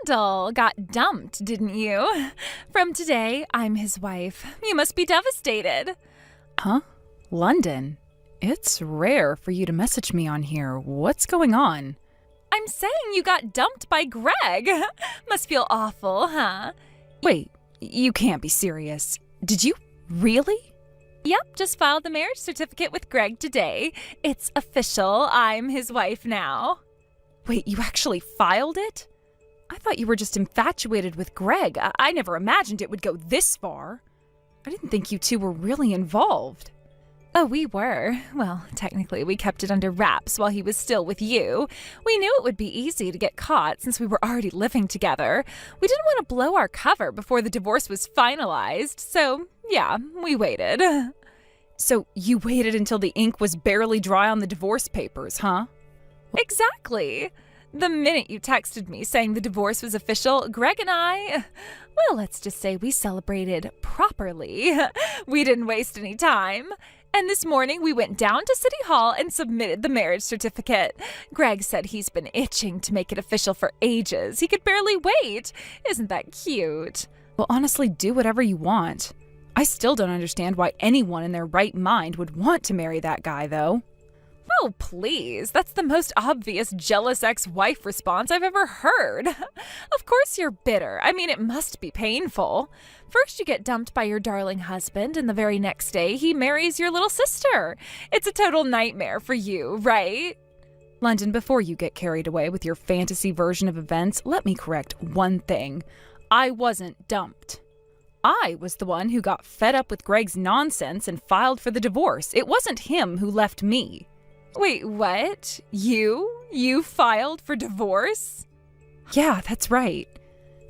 Kendall got dumped, didn't you? From today, I'm his wife. You must be devastated. Huh? London? It's rare for you to message me on here. What's going on? I'm saying you got dumped by Greg. Must feel awful, huh? Wait, you can't be serious. Did you really? Yep, just filed the marriage certificate with Greg today. It's official. I'm his wife now. Wait, you actually filed it? I thought you were just infatuated with Greg. I never imagined it would go this far. I didn't think you two were really involved. Oh, we were. Well, technically, we kept it under wraps while he was still with you. We knew it would be easy to get caught since we were already living together. We didn't want to blow our cover before the divorce was finalized, so yeah, we waited. So you waited until the ink was barely dry on the divorce papers, huh? Exactly. The minute you texted me saying the divorce was official, Greg and I, well, let's just say we celebrated properly. We didn't waste any time. And this morning we went down to City Hall and submitted the marriage certificate. Greg said he's been itching to make it official for ages. He could barely wait. Isn't that cute? Well, honestly, do whatever you want. I still don't understand why anyone in their right mind would want to marry that guy, though. Oh, please. That's the most obvious jealous ex-wife response I've ever heard. Of course you're bitter. I mean, it must be painful. First you get dumped by your darling husband, and the very next day he marries your little sister. It's a total nightmare for you, right? London, before you get carried away with your fantasy version of events, let me correct one thing. I wasn't dumped. I was the one who got fed up with Greg's nonsense and filed for the divorce. It wasn't him who left me. Wait, what? You filed for divorce? Yeah, that's right.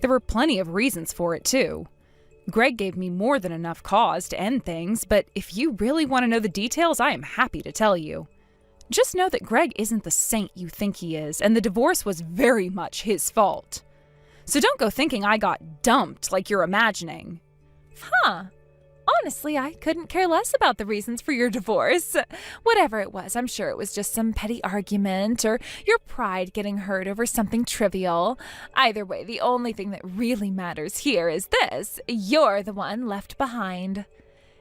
There were plenty of reasons for it, too. Greg gave me more than enough cause to end things, but if you really want to know the details, I am happy to tell you. Just know that Greg isn't the saint you think he is, and the divorce was very much his fault. So don't go thinking I got dumped like you're imagining. Huh. Honestly, I couldn't care less about the reasons for your divorce. Whatever it was, I'm sure it was just some petty argument or your pride getting hurt over something trivial. Either way, the only thing that really matters here is this: you're the one left behind.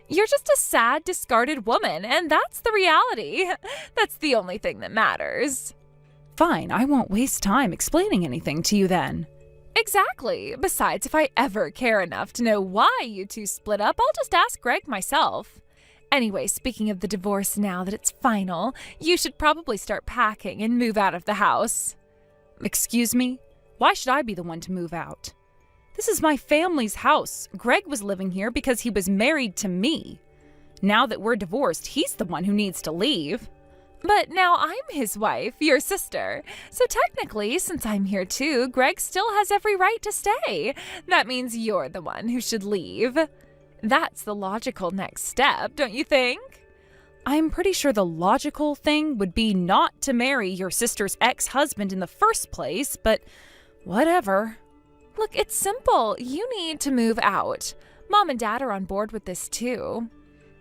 You're just a sad, discarded woman, and that's the reality. That's the only thing that matters. Fine, I won't waste time explaining anything to you then. Exactly. Besides, if I ever care enough to know why you two split up, I'll just ask Greg myself. Anyway, speaking of the divorce, now that it's final, you should probably start packing and move out of the house. Excuse me? Why should I be the one to move out? This is my family's house. Greg was living here because he was married to me. Now that we're divorced, he's the one who needs to leave. But now I'm his wife, your sister. So technically, since I'm here too, Greg still has every right to stay. That means you're the one who should leave. That's the logical next step, don't you think? I'm pretty sure the logical thing would be not to marry your sister's ex-husband in the first place, but whatever. Look, it's simple. You need to move out. Mom and Dad are on board with this too.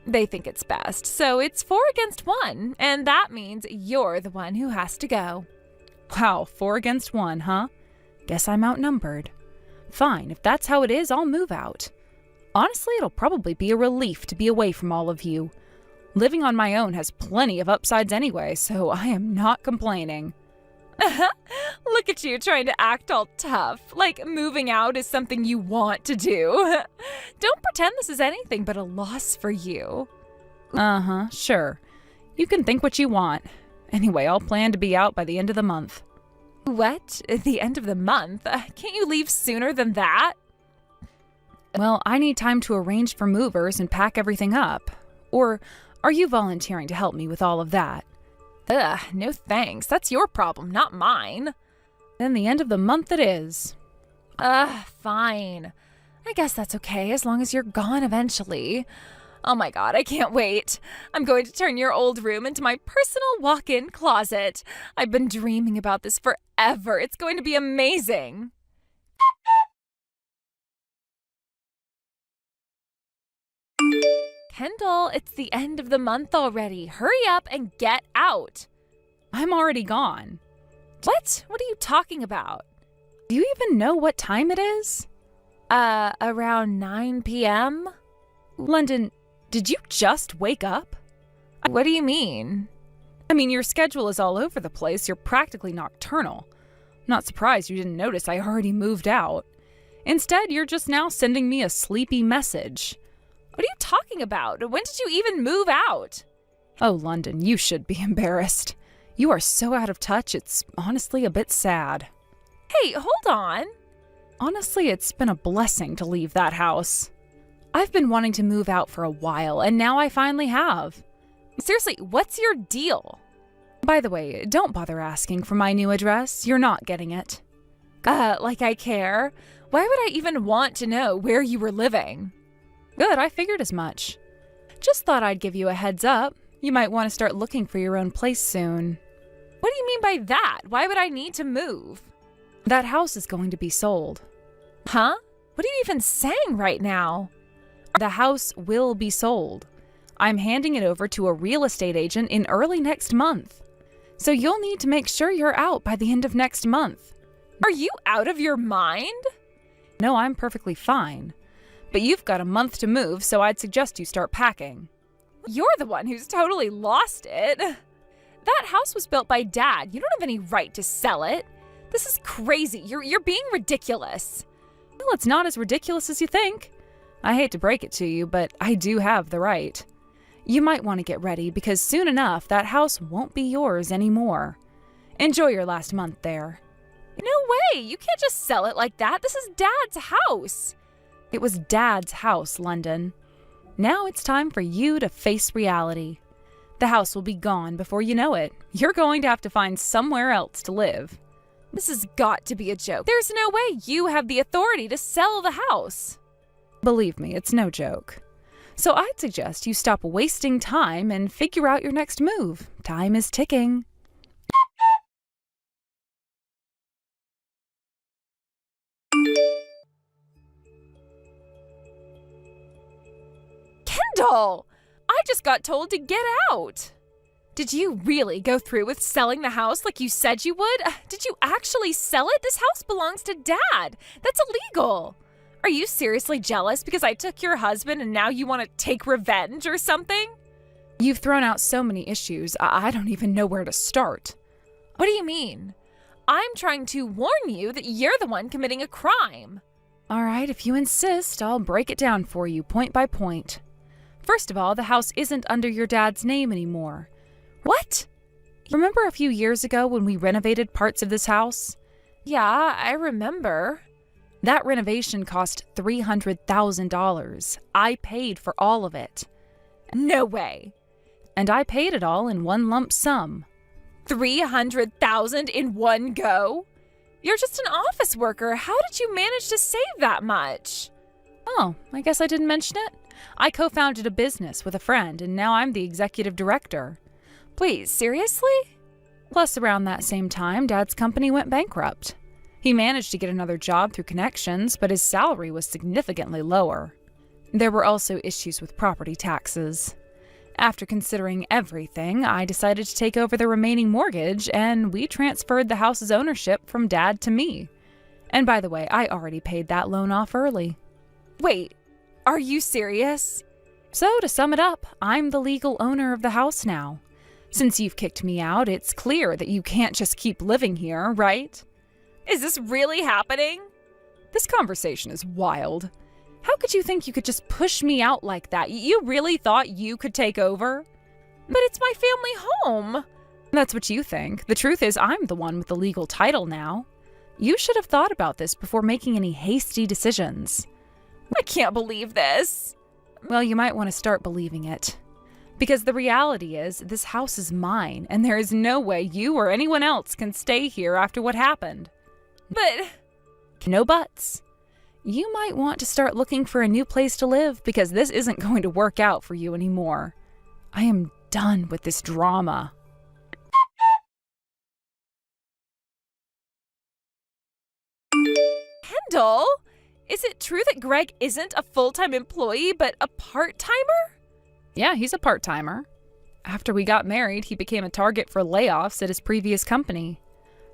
They think it's best, so it's 4 against 1, and that means you're the one who has to go. Wow, 4 against 1, huh? Guess I'm outnumbered. Fine, if that's how it is, I'll move out. Honestly, it'll probably be a relief to be away from all of you. Living on my own has plenty of upsides anyway, so I am not complaining. Look at you trying to act all tough, like moving out is something you want to do. Don't pretend this is anything but a loss for you. Uh-huh, sure. You can think what you want. Anyway, I'll plan to be out by the end of the month. What? The end of the month? Can't you leave sooner than that? Well, I need time to arrange for movers and pack everything up. Or are you volunteering to help me with all of that? Ugh, no thanks. That's your problem, not mine. Then the end of the month it is. Fine. I guess that's okay as long as you're gone eventually. Oh my god, I can't wait. I'm going to turn your old room into my personal walk-in closet. I've been dreaming about this forever. It's going to be amazing. Kendall, it's the end of the month already. Hurry up and get out. I'm already gone. What? What are you talking about? Do you even know what time it is? Around 9 p.m.? London, did you just wake up? What do you mean? I mean, your schedule is all over the place. You're practically nocturnal. Not surprised you didn't notice I already moved out. Instead, you're just now sending me a sleepy message. What are you talking about? When did you even move out? Oh, London, you should be embarrassed. You are so out of touch, it's honestly a bit sad. Hey, hold on. Honestly, it's been a blessing to leave that house. I've been wanting to move out for a while, and now I finally have. Seriously, what's your deal? By the way, don't bother asking for my new address. You're not getting it. Like I care? Why would I even want to know where you were living? Good, I figured as much. Just thought I'd give you a heads up. You might want to start looking for your own place soon. What do you mean by that? Why would I need to move? That house is going to be sold. Huh? What are you even saying right now? The house will be sold. I'm handing it over to a real estate agent in early next month. So you'll need to make sure you're out by the end of next month. Are you out of your mind? No, I'm perfectly fine. But you've got a month to move, so I'd suggest you start packing. You're the one who's totally lost it. That house was built by Dad. You don't have any right to sell it. This is crazy. You're being ridiculous. Well, it's not as ridiculous as you think. I hate to break it to you, but I do have the right. You might want to get ready because soon enough that house won't be yours anymore. Enjoy your last month there. No way! You can't just sell it like that. This is Dad's house. It was Dad's house, London. Now it's time for you to face reality. The house will be gone before you know it. You're going to have to find somewhere else to live. This has got to be a joke. There's no way you have the authority to sell the house. Believe me, it's no joke. So I'd suggest you stop wasting time and figure out your next move. Time is ticking. Kendall! I just got told to get out. Did you really go through with selling the house like you said you would? Did you actually sell it? This house belongs to Dad. That's illegal. Are you seriously jealous because I took your husband and now you want to take revenge or something? You've thrown out so many issues, I don't even know where to start. What do you mean? I'm trying to warn you that you're the one committing a crime. All right, if you insist, I'll break it down for you point by point. First of all, the house isn't under your dad's name anymore. What? Remember a few years ago when we renovated parts of this house? Yeah, I remember. That renovation cost $300,000. I paid for all of it. No way. And I paid it all in one lump sum. $300,000 in one go? You're just an office worker. How did you manage to save that much? Oh, I guess I didn't mention it. I co-founded a business with a friend, and now I'm the executive director. Wait, seriously? Plus, around that same time, Dad's company went bankrupt. He managed to get another job through connections, but his salary was significantly lower. There were also issues with property taxes. After considering everything, I decided to take over the remaining mortgage, and we transferred the house's ownership from Dad to me. And by the way, I already paid that loan off early. Wait, are you serious? So, to sum it up, I'm the legal owner of the house now. Since you've kicked me out, it's clear that you can't just keep living here, right? Is this really happening? This conversation is wild. How could you think you could just push me out like that? You really thought you could take over? But it's my family home. That's what you think. The truth is, I'm the one with the legal title now. You should have thought about this before making any hasty decisions. I can't believe this. Well, you might want to start believing it. Because the reality is, this house is mine, and there is no way you or anyone else can stay here after what happened. But... No buts. You might want to start looking for a new place to live because this isn't going to work out for you anymore. I am done with this drama. Kendall, is it true that Greg isn't a full-time employee but a part-timer? Yeah, he's a part-timer. After we got married, he became a target for layoffs at his previous company.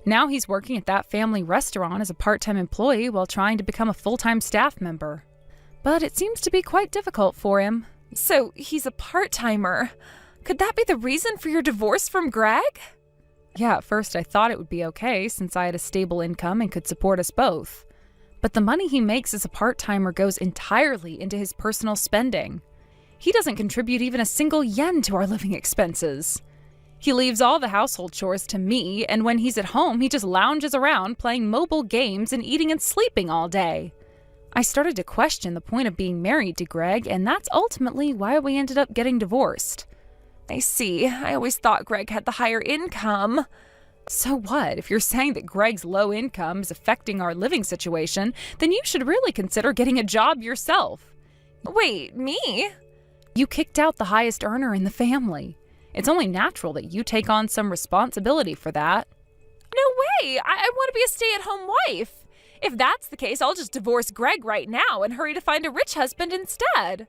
Now he's working at that family restaurant as a part-time employee while trying to become a full-time staff member. But it seems to be quite difficult for him. So he's a part-timer. Could that be the reason for your divorce from Greg? Yeah, at first I thought it would be okay since I had a stable income and could support us both. But the money he makes as a part-timer goes entirely into his personal spending. He doesn't contribute even a single yen to our living expenses. He leaves all the household chores to me, and when he's at home, he just lounges around playing mobile games and eating and sleeping all day. I started to question the point of being married to Greg, and that's ultimately why we ended up getting divorced. I see. I always thought Greg had the higher income. So what? If you're saying that Greg's low income is affecting our living situation, then you should really consider getting a job yourself. Wait, me? You kicked out the highest earner in the family. It's only natural that you take on some responsibility for that. No way! I want to be a stay-at-home wife. If that's the case, I'll just divorce Greg right now and hurry to find a rich husband instead.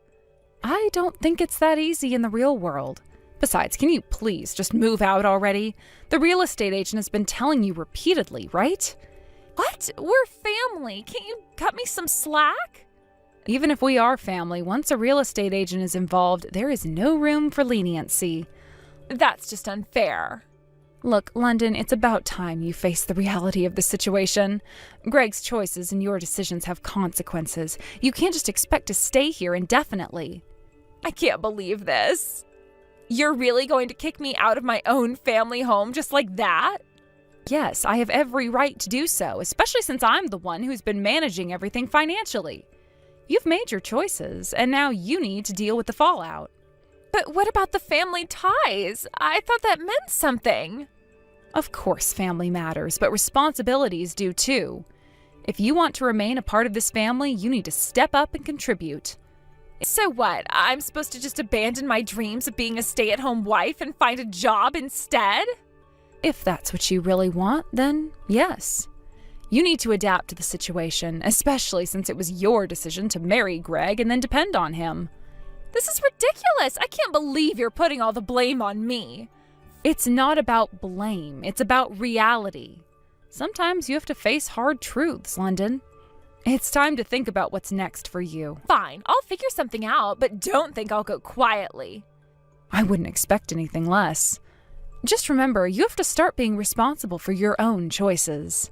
I don't think it's that easy in the real world. Besides, can you please just move out already? The real estate agent has been telling you repeatedly, right? What? We're family. Can't you cut me some slack? Even if we are family, once a real estate agent is involved, there is no room for leniency. That's just unfair. Look, London, it's about time you face the reality of the situation. Greg's choices and your decisions have consequences. You can't just expect to stay here indefinitely. I can't believe this. You're really going to kick me out of my own family home just like that? Yes, I have every right to do so, especially since I'm the one who's been managing everything financially. You've made your choices, and now you need to deal with the fallout. But what about the family ties? I thought that meant something. Of course family matters, but responsibilities do too. If you want to remain a part of this family, you need to step up and contribute. So what? I'm supposed to just abandon my dreams of being a stay-at-home wife and find a job instead? If that's what you really want, then yes. You need to adapt to the situation, especially since it was your decision to marry Greg and then depend on him. This is ridiculous. I can't believe you're putting all the blame on me. It's not about blame. It's about reality. Sometimes you have to face hard truths, London. It's time to think about what's next for you. Fine, I'll figure something out, but don't think I'll go quietly. I wouldn't expect anything less. Just remember, you have to start being responsible for your own choices.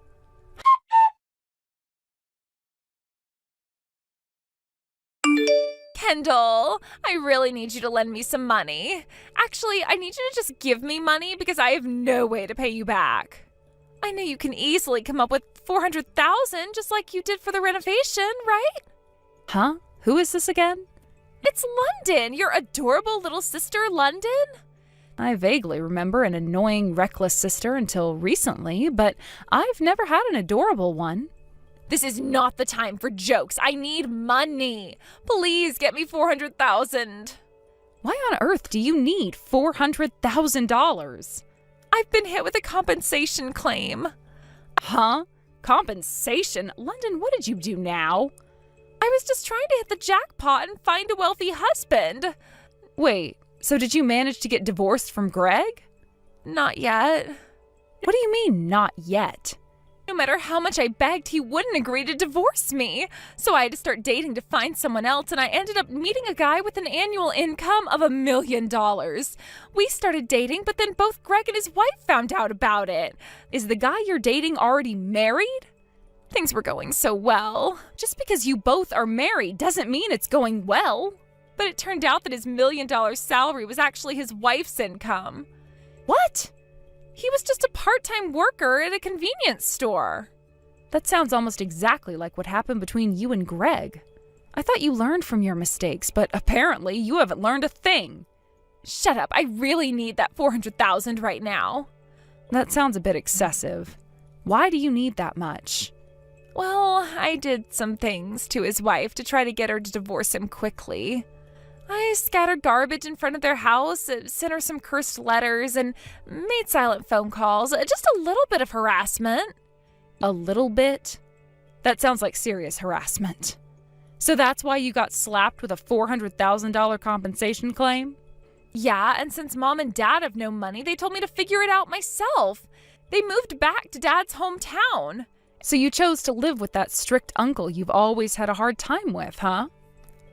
Kendall, I really need you to lend me some money. Actually, I need you to just give me money because I have no way to pay you back. I know you can easily come up with $400,000 just like you did for the renovation, right? Huh? Who is this again? It's London, your adorable little sister, London. I vaguely remember an annoying, reckless sister until recently, but I've never had an adorable one. This is not the time for jokes. I need money. Please get me $400,000. Why on earth do you need $400,000? I've been hit with a compensation claim. Huh? Compensation? London, what did you do now? I was just trying to hit the jackpot and find a wealthy husband. Wait, so did you manage to get divorced from Greg? Not yet. What do you mean, not yet? No matter how much I begged, he wouldn't agree to divorce me. So I had to start dating to find someone else, and I ended up meeting a guy with an annual income of $1 million. We started dating, but then both Greg and his wife found out about it. Is the guy you're dating already married? Things were going so well. Just because you both are married doesn't mean it's going well. But it turned out that his $1 million salary was actually his wife's income. What? He was just a part-time worker at a convenience store. That sounds almost exactly like what happened between you and Greg. I thought you learned from your mistakes, but apparently you haven't learned a thing. Shut up. I really need that $400,000 right now. That sounds a bit excessive. Why do you need that much? Well, I did some things to his wife to try to get her to divorce him quickly. I scattered garbage in front of their house, sent her some cursed letters, and made silent phone calls. Just a little bit of harassment. A little bit? That sounds like serious harassment. So that's why you got slapped with a $400,000 compensation claim? Yeah, and since Mom and Dad have no money, they told me to figure it out myself. They moved back to Dad's hometown. So you chose to live with that strict uncle you've always had a hard time with, huh?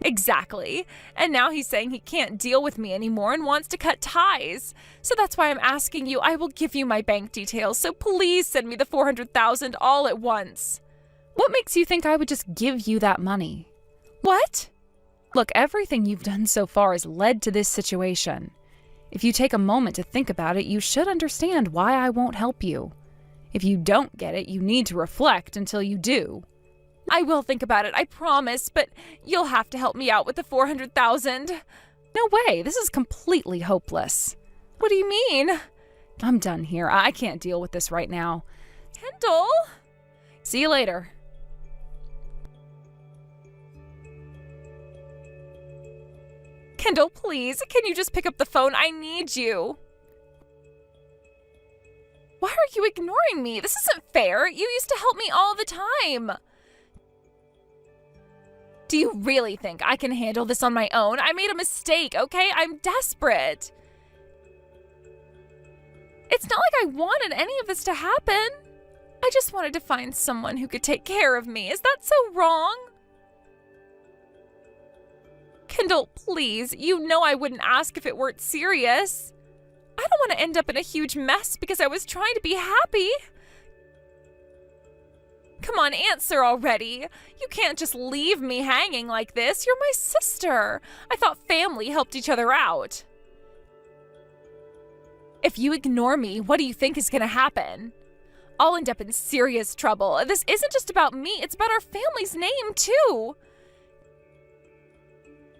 Exactly. And now he's saying he can't deal with me anymore and wants to cut ties. So that's why I'm asking you. I will give you my bank details, so please send me the $400,000 all at once. What makes you think I would just give you that money? What? Look, everything you've done so far has led to this situation. If you take a moment to think about it, you should understand why I won't help you. If you don't get it, you need to reflect until you do. I will think about it, I promise, but you'll have to help me out with the $400,000. No way, this is completely hopeless. What do you mean? I'm done here. I can't deal with this right now. Kendall? See you later. Kendall, please, can you just pick up the phone? I need you. Why are you ignoring me? This isn't fair. You used to help me all the time. Do you really think I can handle this on my own? I made a mistake, okay? I'm desperate. It's not like I wanted any of this to happen. I just wanted to find someone who could take care of me. Is that so wrong? Kendall, please, you know I wouldn't ask if it weren't serious. I don't want to end up in a huge mess because I was trying to be happy. Come on, answer already. You can't just leave me hanging like this. You're my sister. I thought family helped each other out. If you ignore me, what do you think is going to happen? I'll end up in serious trouble. This isn't just about me, it's about our family's name, too.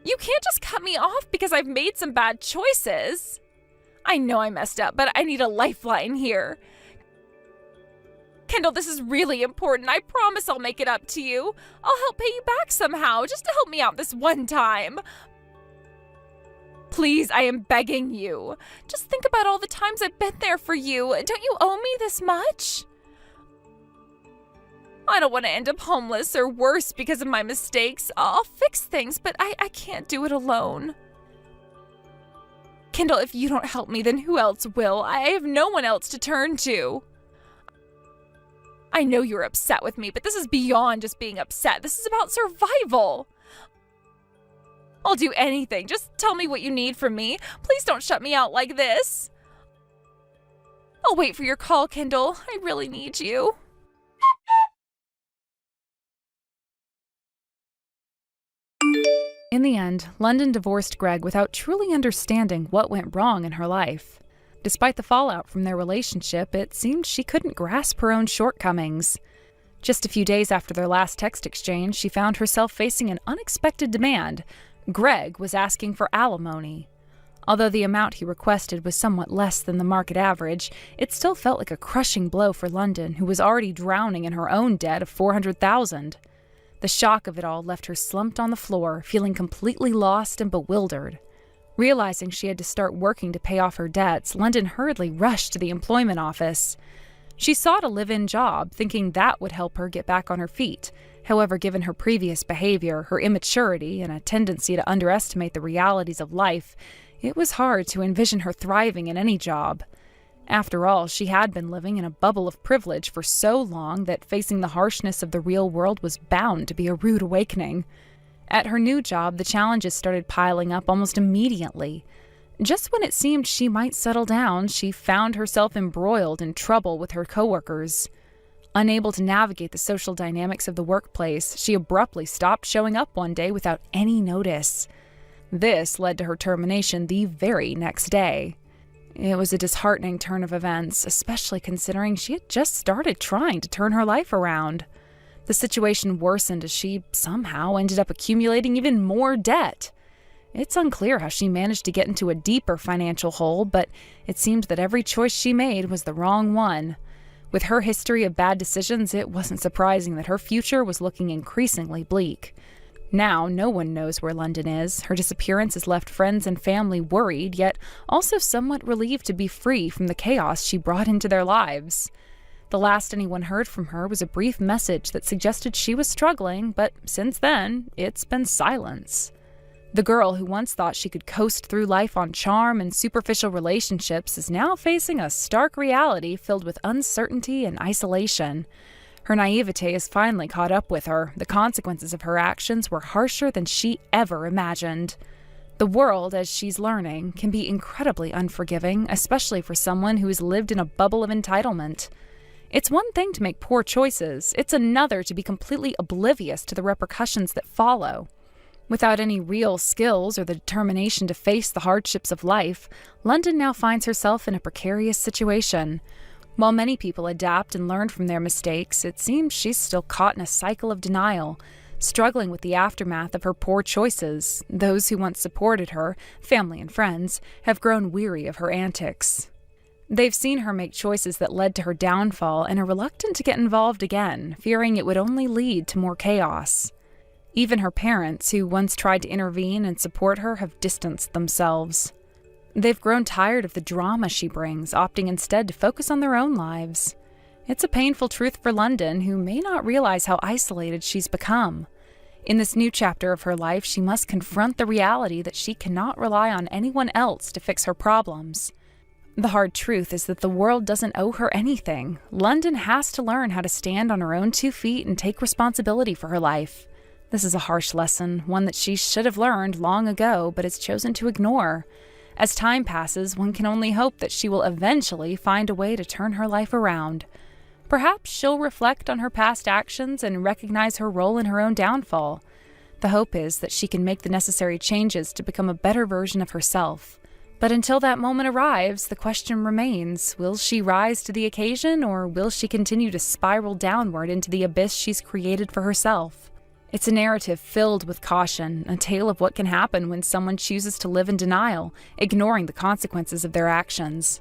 You can't just cut me off because I've made some bad choices. I know I messed up, but I need a lifeline here. Kendall, this is really important. I promise I'll make it up to you. I'll help pay you back somehow, just to help me out this one time. Please, I am begging you. Just think about all the times I've been there for you. Don't you owe me this much? I don't want to end up homeless or worse because of my mistakes. I'll fix things, but I can't do it alone. Kendall, if you don't help me, then who else will? I have no one else to turn to. I know you're upset with me, but this is beyond just being upset. This is about survival. I'll do anything. Just tell me what you need from me. Please don't shut me out like this. I'll wait for your call, Kendall. I really need you. In the end, London divorced Greg without truly understanding what went wrong in her life. Despite the fallout from their relationship, it seemed she couldn't grasp her own shortcomings. Just a few days after their last text exchange, she found herself facing an unexpected demand. Greg was asking for alimony. Although the amount he requested was somewhat less than the market average, it still felt like a crushing blow for London, who was already drowning in her own debt of $400,000. The shock of it all left her slumped on the floor, feeling completely lost and bewildered. Realizing she had to start working to pay off her debts, London hurriedly rushed to the employment office. She sought a live-in job, thinking that would help her get back on her feet. However, given her previous behavior, her immaturity, and a tendency to underestimate the realities of life, it was hard to envision her thriving in any job. After all, she had been living in a bubble of privilege for so long that facing the harshness of the real world was bound to be a rude awakening. At her new job, the challenges started piling up almost immediately. Just when it seemed she might settle down, she found herself embroiled in trouble with her coworkers. Unable to navigate the social dynamics of the workplace, she abruptly stopped showing up one day without any notice. This led to her termination the very next day. It was a disheartening turn of events, especially considering she had just started trying to turn her life around. The situation worsened as she somehow ended up accumulating even more debt. It's unclear how she managed to get into a deeper financial hole, but it seemed that every choice she made was the wrong one. With her history of bad decisions, it wasn't surprising that her future was looking increasingly bleak. Now, no one knows where London is. Her disappearance has left friends and family worried, yet also somewhat relieved to be free from the chaos she brought into their lives. The last anyone heard from her was a brief message that suggested she was struggling, but since then, it's been silence. The girl who once thought she could coast through life on charm and superficial relationships is now facing a stark reality filled with uncertainty and isolation. Her naivete has finally caught up with her. The consequences of her actions were harsher than she ever imagined. The world, as she's learning, can be incredibly unforgiving, especially for someone who has lived in a bubble of entitlement. It's one thing to make poor choices, it's another to be completely oblivious to the repercussions that follow. Without any real skills or the determination to face the hardships of life, London now finds herself in a precarious situation. While many people adapt and learn from their mistakes, it seems she's still caught in a cycle of denial, struggling with the aftermath of her poor choices. Those who once supported her, family and friends, have grown weary of her antics. They've seen her make choices that led to her downfall and are reluctant to get involved again, fearing it would only lead to more chaos. Even her parents, who once tried to intervene and support her, have distanced themselves. They've grown tired of the drama she brings, opting instead to focus on their own lives. It's a painful truth for London, who may not realize how isolated she's become. In this new chapter of her life, she must confront the reality that she cannot rely on anyone else to fix her problems. The hard truth is that the world doesn't owe her anything. London has to learn how to stand on her own 2 feet and take responsibility for her life. This is a harsh lesson, one that she should have learned long ago, but has chosen to ignore. As time passes, one can only hope that she will eventually find a way to turn her life around. Perhaps she'll reflect on her past actions and recognize her role in her own downfall. The hope is that she can make the necessary changes to become a better version of herself. But until that moment arrives, the question remains, will she rise to the occasion, or will she continue to spiral downward into the abyss she's created for herself? It's a narrative filled with caution, a tale of what can happen when someone chooses to live in denial, ignoring the consequences of their actions.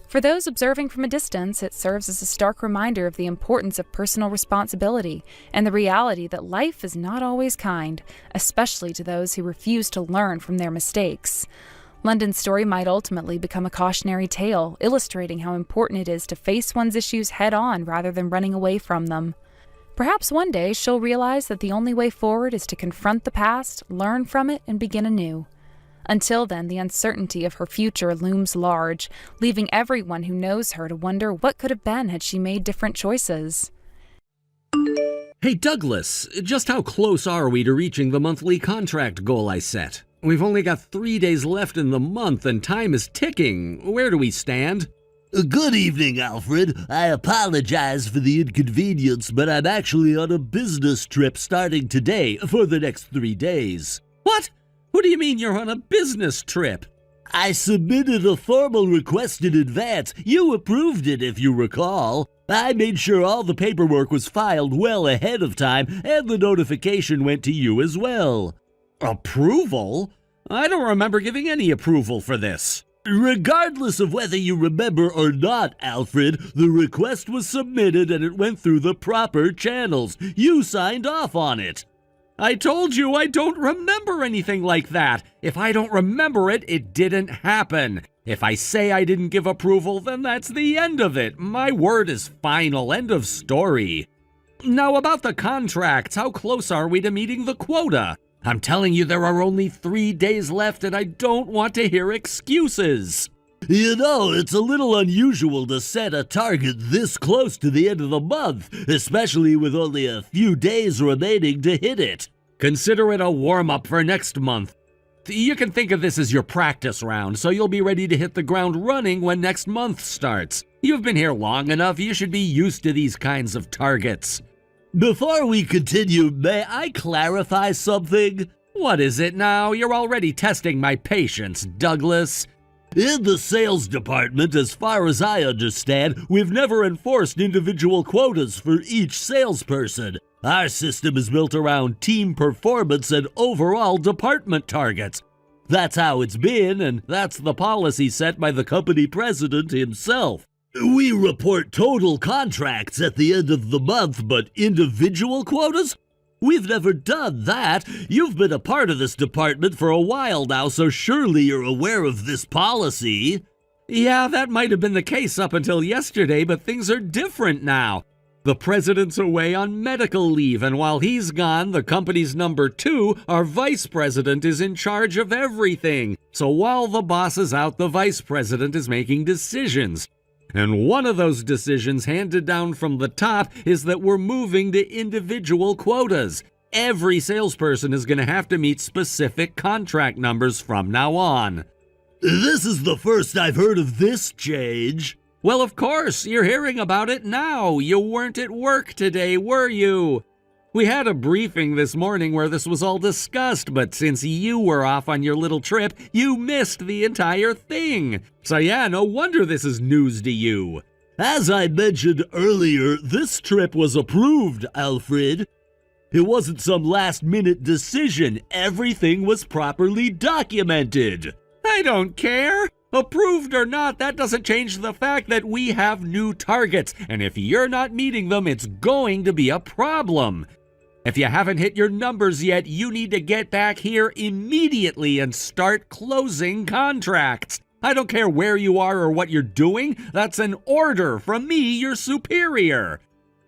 For those observing from a distance, it serves as a stark reminder of the importance of personal responsibility and the reality that life is not always kind, especially to those who refuse to learn from their mistakes. London's story might ultimately become a cautionary tale, illustrating how important it is to face one's issues head-on rather than running away from them. Perhaps one day she'll realize that the only way forward is to confront the past, learn from it, and begin anew. Until then, the uncertainty of her future looms large, leaving everyone who knows her to wonder what could have been had she made different choices. Hey Douglas, just how close are we to reaching the monthly contract goal I set? We've only got 3 days left in the month and time is ticking. Where do we stand? Good evening, Alfred. I apologize for the inconvenience, but I'm actually on a business trip starting today for the next 3 days. What? What do you mean you're on a business trip? I submitted a formal request in advance. You approved it, if you recall. I made sure all the paperwork was filed well ahead of time, and the notification went to you as well. Approval? I don't remember giving any approval for this. Regardless of whether you remember or not, Alfred, the request was submitted and it went through the proper channels. You signed off on it. I told you I don't remember anything like that. If I don't remember it, it didn't happen. If I say I didn't give approval, then that's the end of it. My word is final. End of story. Now about the contracts, how close are we to meeting the quota? I'm telling you there are only 3 days left and I don't want to hear excuses. You know, it's a little unusual to set a target this close to the end of the month, especially with only a few days remaining to hit it. Consider it a warm-up for next month. You can think of this as your practice round, so you'll be ready to hit the ground running when next month starts. You've been here long enough, you should be used to these kinds of targets. Before we continue, may I clarify something? What is it now? You're already testing my patience, Douglas. In the sales department, as far as I understand, we've never enforced individual quotas for each salesperson. Our system is built around team performance and overall department targets. That's how it's been, and that's the policy set by the company president himself. We report total contracts at the end of the month, but individual quotas? We've never done that. You've been a part of this department for a while now, so surely you're aware of this policy. Yeah, that might have been the case up until yesterday, but things are different now. The president's away on medical leave, and while he's gone, the company's number 2, our vice president, is in charge of everything. So while the boss is out, the vice president is making decisions. And one of those decisions handed down from the top is that we're moving to individual quotas. Every salesperson is going to have to meet specific contract numbers from now on. This is the first I've heard of this change. Well, of course, you're hearing about it now. You weren't at work today, were you? We had a briefing this morning where this was all discussed, but since you were off on your little trip, you missed the entire thing. So yeah, no wonder this is news to you. As I mentioned earlier, this trip was approved, Alfred. It wasn't some last-minute decision. Everything was properly documented. I don't care. Approved or not, that doesn't change the fact that we have new targets, and if you're not meeting them, it's going to be a problem. If you haven't hit your numbers yet, you need to get back here immediately and start closing contracts. I don't care where you are or what you're doing, that's an order from me, your superior.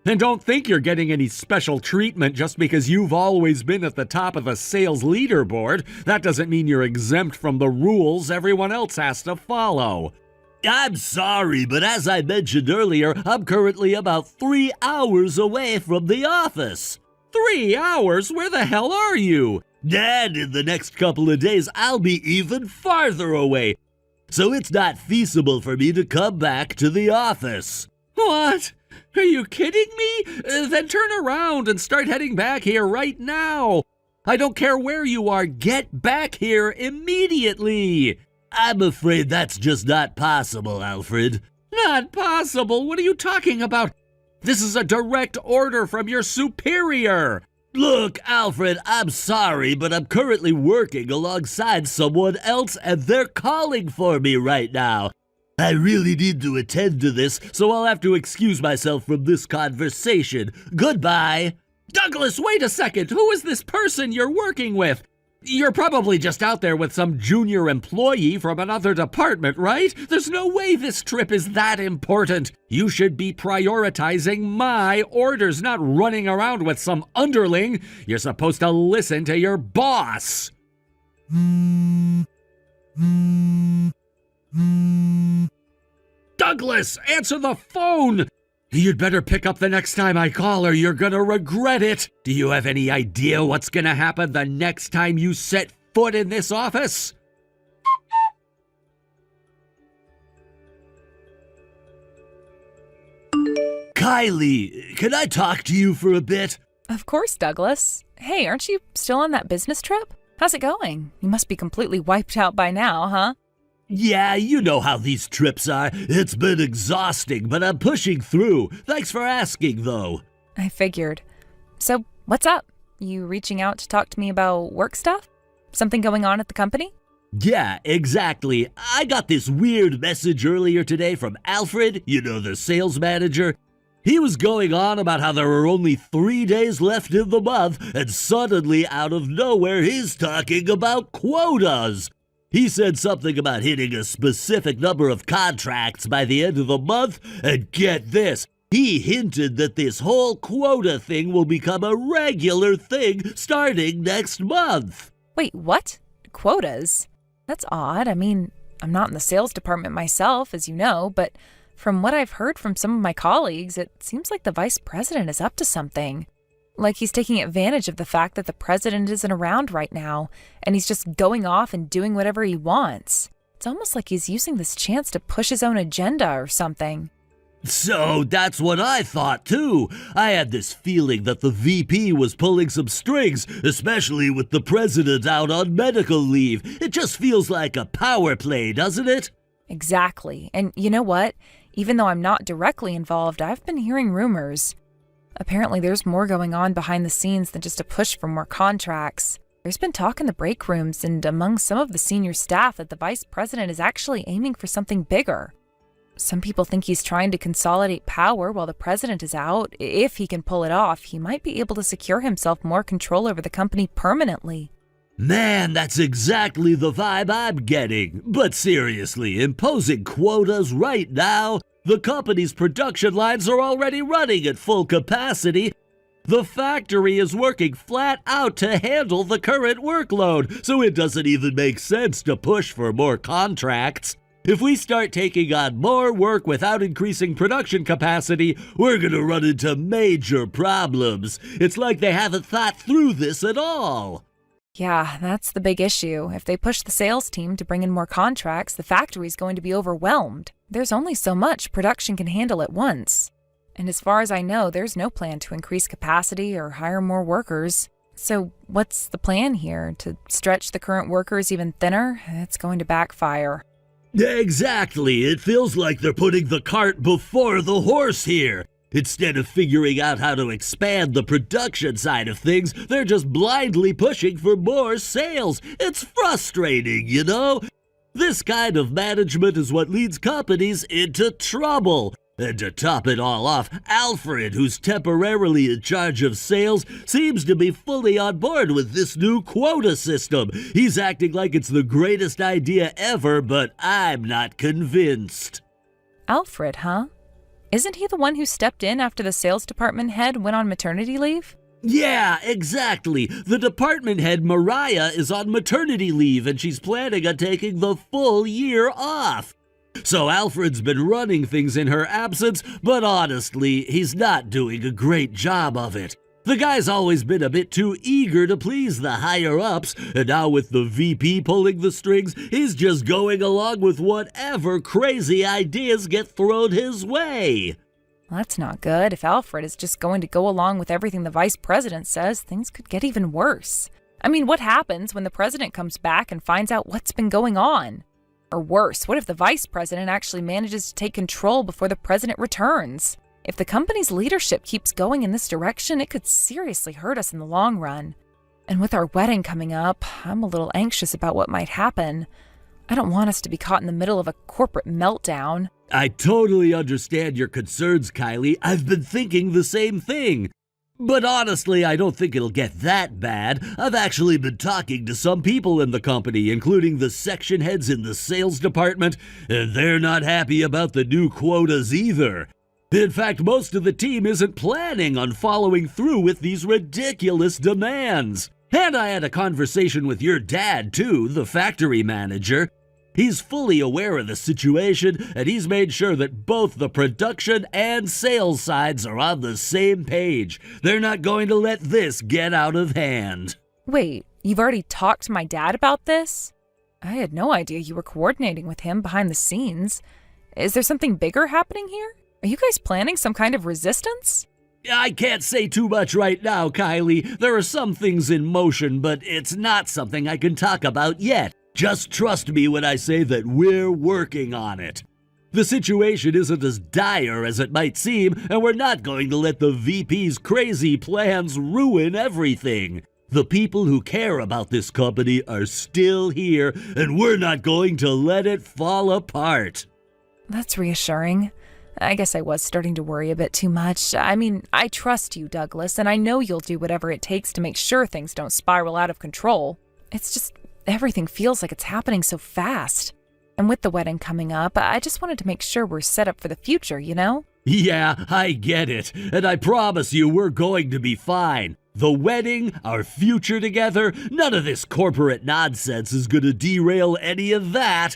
And don't think you're getting any special treatment just because you've always been at the top of the sales leaderboard. That doesn't mean you're exempt from the rules everyone else has to follow. I'm sorry, but as I mentioned earlier, I'm currently about 3 hours away from the office. 3 hours? Where the hell are you? And in the next couple of days, I'll be even farther away. So it's not feasible for me to come back to the office. What? Are you kidding me? Then turn around and start heading back here right now. I don't care where you are, get back here immediately. I'm afraid that's just not possible, Alfred. Not possible? What are you talking about? This is a direct order from your superior. Look, Alfred, I'm sorry, but I'm currently working alongside someone else and they're calling for me right now. I really need to attend to this, so I'll have to excuse myself from this conversation. Goodbye. Douglas, wait a second. Who is this person you're working with? You're probably just out there with some junior employee from another department, right? There's no way this trip is that important. You should be prioritizing my orders, not running around with some underling. You're supposed to listen to your boss. Douglas, answer the phone! You'd better pick up the next time I call or you're gonna regret it. Do you have any idea what's gonna happen the next time you set foot in this office? Kylie, can I talk to you for a bit? Of course, Douglas. Hey, aren't you still on that business trip? How's it going? You must be completely wiped out by now, huh? Yeah, you know how these trips are. It's been exhausting, but I'm pushing through. Thanks for asking, though. I figured. So, what's up? You reaching out to talk to me about work stuff? Something going on at the company? Yeah, exactly. I got this weird message earlier today from Alfred, you know, the sales manager. He was going on about how there were only 3 days left in the month, and suddenly, out of nowhere, he's talking about quotas. He said something about hitting a specific number of contracts by the end of the month, and get this, he hinted that this whole quota thing will become a regular thing starting next month. Wait, what? Quotas? That's odd. I mean, I'm not in the sales department myself, as you know, but from what I've heard from some of my colleagues, it seems like the vice president is up to something. Like he's taking advantage of the fact that the president isn't around right now, and he's just going off and doing whatever he wants. It's almost like he's using this chance to push his own agenda or something. So that's what I thought too. I had this feeling that the VP was pulling some strings, especially with the president out on medical leave. It just feels like a power play, doesn't it? Exactly. And you know what? Even though I'm not directly involved, I've been hearing rumors. Apparently there's more going on behind the scenes than just a push for more contracts. There's been talk in the break rooms and among some of the senior staff that the vice president is actually aiming for something bigger. Some people think he's trying to consolidate power while the president is out. If he can pull it off, he might be able to secure himself more control over the company permanently. Man, that's exactly the vibe I'm getting. But seriously, imposing quotas right now? The company's production lines are already running at full capacity. The factory is working flat out to handle the current workload, so it doesn't even make sense to push for more contracts. If we start taking on more work without increasing production capacity, we're gonna run into major problems. It's like they haven't thought through this at all. Yeah, that's the big issue. If they push the sales team to bring in more contracts, the factory's going to be overwhelmed. There's only so much production can handle at once. And as far as I know, there's no plan to increase capacity or hire more workers. So what's the plan here? To stretch the current workers even thinner? It's going to backfire. Exactly. It feels like they're putting the cart before the horse here. Instead of figuring out how to expand the production side of things, they're just blindly pushing for more sales. It's frustrating, you know? This kind of management is what leads companies into trouble. And to top it all off, Alfred, who's temporarily in charge of sales, seems to be fully on board with this new quota system. He's acting like it's the greatest idea ever, but I'm not convinced. Alfred, huh? Isn't he the one who stepped in after the sales department head went on maternity leave? Yeah, exactly. The department head, Mariah, is on maternity leave, and she's planning on taking the full year off. So Alfred's been running things in her absence, but honestly, he's not doing a great job of it. The guy's always been a bit too eager to please the higher-ups, and now with the VP pulling the strings, he's just going along with whatever crazy ideas get thrown his way. Well, that's not good. If Alfred is just going to go along with everything the vice president says, things could get even worse. I mean, what happens when the president comes back and finds out what's been going on? Or worse, what if the vice president actually manages to take control before the president returns? If the company's leadership keeps going in this direction, it could seriously hurt us in the long run. And with our wedding coming up, I'm a little anxious about what might happen. I don't want us to be caught in the middle of a corporate meltdown. I totally understand your concerns, Kylie. I've been thinking the same thing. But honestly, I don't think it'll get that bad. I've actually been talking to some people in the company, including the section heads in the sales department, and they're not happy about the new quotas either. In fact, most of the team isn't planning on following through with these ridiculous demands. And I had a conversation with your dad, too, the factory manager. He's fully aware of the situation, and he's made sure that both the production and sales sides are on the same page. They're not going to let this get out of hand. Wait, you've already talked to my dad about this? I had no idea you were coordinating with him behind the scenes. Is there something bigger happening here? Are you guys planning some kind of resistance? I can't say too much right now, Kylie. There are some things in motion, but it's not something I can talk about yet. Just trust me when I say that we're working on it. The situation isn't as dire as it might seem, and we're not going to let the VP's crazy plans ruin everything. The people who care about this company are still here, and we're not going to let it fall apart. That's reassuring. I guess I was starting to worry a bit too much. I mean, I trust you, Douglas, and I know you'll do whatever it takes to make sure things don't spiral out of control. It's just everything feels like it's happening so fast. And with the wedding coming up, I just wanted to make sure we're set up for the future, you know? Yeah, I get it. And I promise you we're going to be fine. The wedding, our future together, none of this corporate nonsense is going to derail any of that.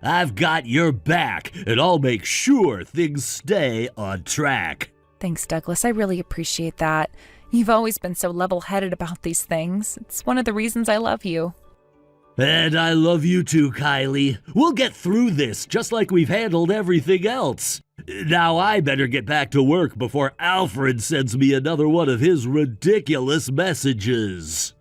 I've got your back, and I'll make sure things stay on track. Thanks, Douglas. I really appreciate that. You've always been so level-headed about these things. It's one of the reasons I love you. And I love you too, Kylie. We'll get through this, just like we've handled everything else. Now I better get back to work before Alfred sends me another one of his ridiculous messages.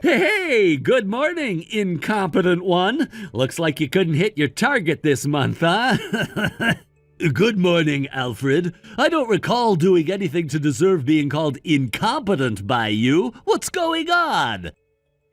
Hey, good morning, incompetent one. Looks like you couldn't hit your target this month, huh? Good morning, Alfred. I don't recall doing anything to deserve being called incompetent by you. What's going on?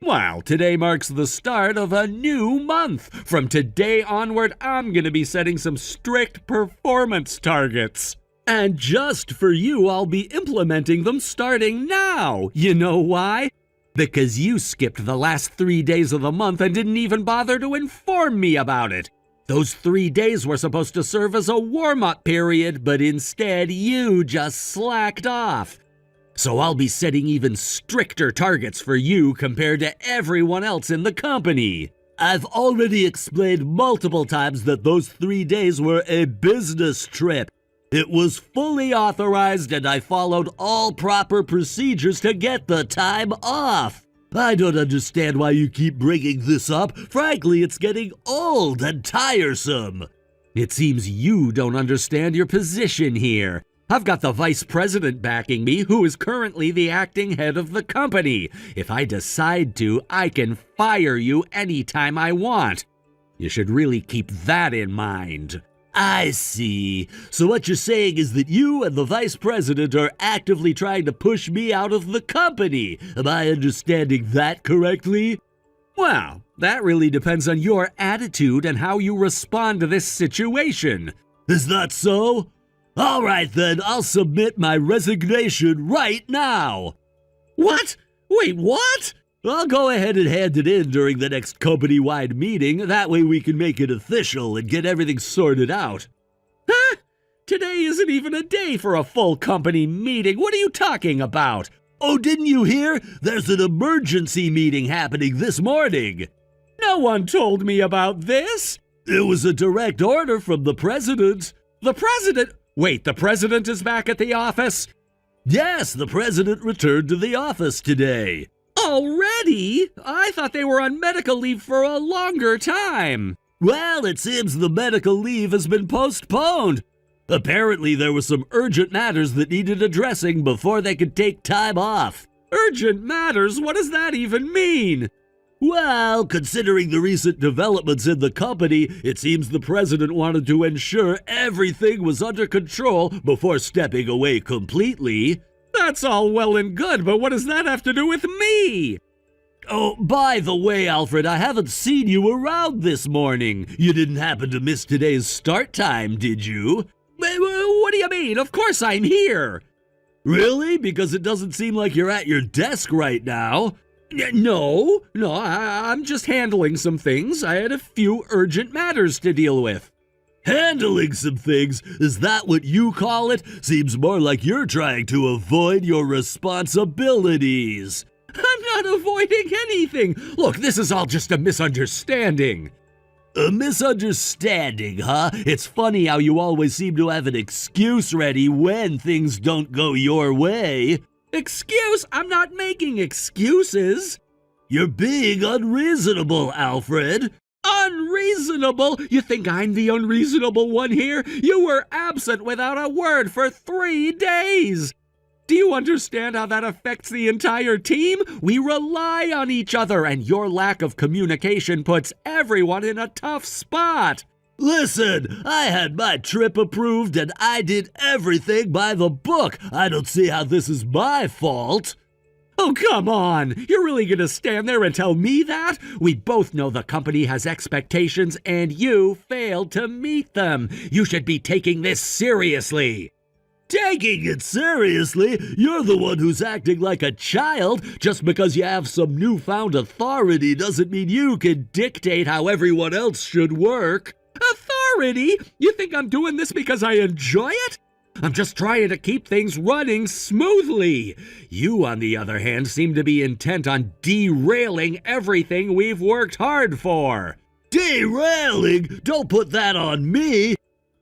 Well, today marks the start of a new month. From today onward, I'm going to be setting some strict performance targets. And just for you, I'll be implementing them starting now. You know why? Because you skipped the last 3 days of the month and didn't even bother to inform me about it. Those 3 days were supposed to serve as a warm-up period, but instead you just slacked off. So I'll be setting even stricter targets for you compared to everyone else in the company. I've already explained multiple times that those 3 days were a business trip. It was fully authorized and I followed all proper procedures to get the time off. I don't understand why you keep bringing this up. Frankly, it's getting old and tiresome. It seems you don't understand your position here. I've got the vice president backing me, who is currently the acting head of the company. If I decide to, I can fire you anytime I want. You should really keep that in mind. I see. So what you're saying is that you and the vice president are actively trying to push me out of the company. Am I understanding that correctly? Well, that really depends on your attitude and how you respond to this situation. Is that so? All right then, I'll submit my resignation right now. What? Wait, what? I'll go ahead and hand it in during the next company-wide meeting. That way we can make it official and get everything sorted out. Huh? Today isn't even a day for a full company meeting. What are you talking about? Oh, didn't you hear? There's an emergency meeting happening this morning. No one told me about this. It was a direct order from the president. The president? Wait, the president is back at the office? Yes, the president returned to the office today. Already? I thought they were on medical leave for a longer time. Well, it seems the medical leave has been postponed. Apparently, there were some urgent matters that needed addressing before they could take time off. Urgent matters? What does that even mean? Well, considering the recent developments in the company, it seems the president wanted to ensure everything was under control before stepping away completely. That's all well and good, but what does that have to do with me? Oh, by the way, Alfred, I haven't seen you around this morning. You didn't happen to miss today's start time, did you? What do you mean? Of course I'm here. Really? Because it doesn't seem like you're at your desk right now. No, I'm just handling some things. I had a few urgent matters to deal with. Handling some things? Is that what you call it? Seems more like you're trying to avoid your responsibilities. I'm not avoiding anything. Look, this is all just a misunderstanding. A misunderstanding, huh? It's funny how you always seem to have an excuse ready when things don't go your way. Excuse? I'm not making excuses. You're being unreasonable, Alfred. Unreasonable? You think I'm the unreasonable one here? You were absent without a word for 3 days. Do you understand how that affects the entire team? We rely on each other, and your lack of communication puts everyone in a tough spot. Listen, I had my trip approved and I did everything by the book. I don't see how this is my fault. Oh, come on. You're really going to stand there and tell me that? We both know the company has expectations and you failed to meet them. You should be taking this seriously. Taking it seriously? You're the one who's acting like a child. Just because you have some newfound authority doesn't mean you can dictate how everyone else should work. Authority? You think I'm doing this because I enjoy it? I'm just trying to keep things running smoothly. You, on the other hand, seem to be intent on derailing everything we've worked hard for. Derailing? Don't put that on me.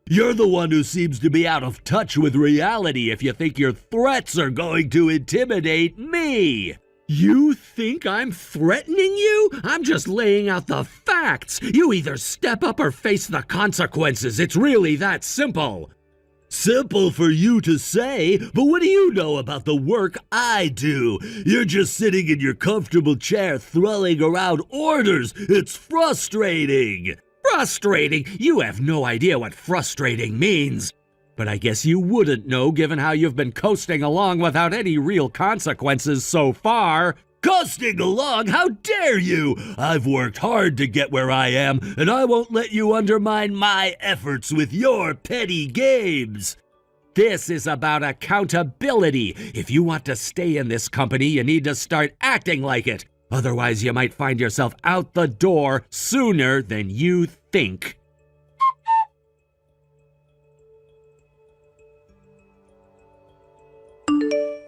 You're the one who seems to be out of touch with reality if you think your threats are going to intimidate me. You think I'm threatening you? I'm just laying out the facts. You either step up or face the consequences. It's really that simple. Simple for you to say, but what do you know about the work I do? You're just sitting in your comfortable chair throwing around orders. It's frustrating. Frustrating? You have no idea what frustrating means. But I guess you wouldn't know given how you've been coasting along without any real consequences so far. Coasting along? How dare you! I've worked hard to get where I am, and I won't let you undermine my efforts with your petty games. This is about accountability. If you want to stay in this company, you need to start acting like it. Otherwise, you might find yourself out the door sooner than you think.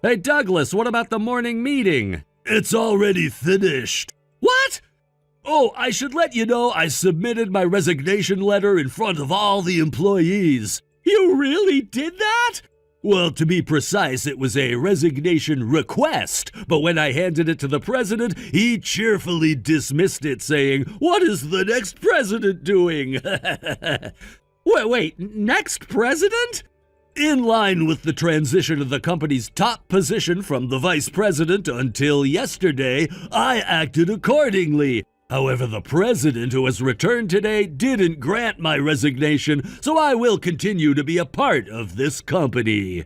Hey, Douglas, what about the morning meeting? It's already finished. What? Oh, I should let you know I submitted my resignation letter in front of all the employees. You really did that? Well, to be precise, it was a resignation request, but when I handed it to the president, he cheerfully dismissed it, saying, "What is the next president doing?" Wait, next president? In line with the transition of the company's top position from the vice president until yesterday, I acted accordingly. However, the president, who has returned today, didn't grant my resignation, so I will continue to be a part of this company.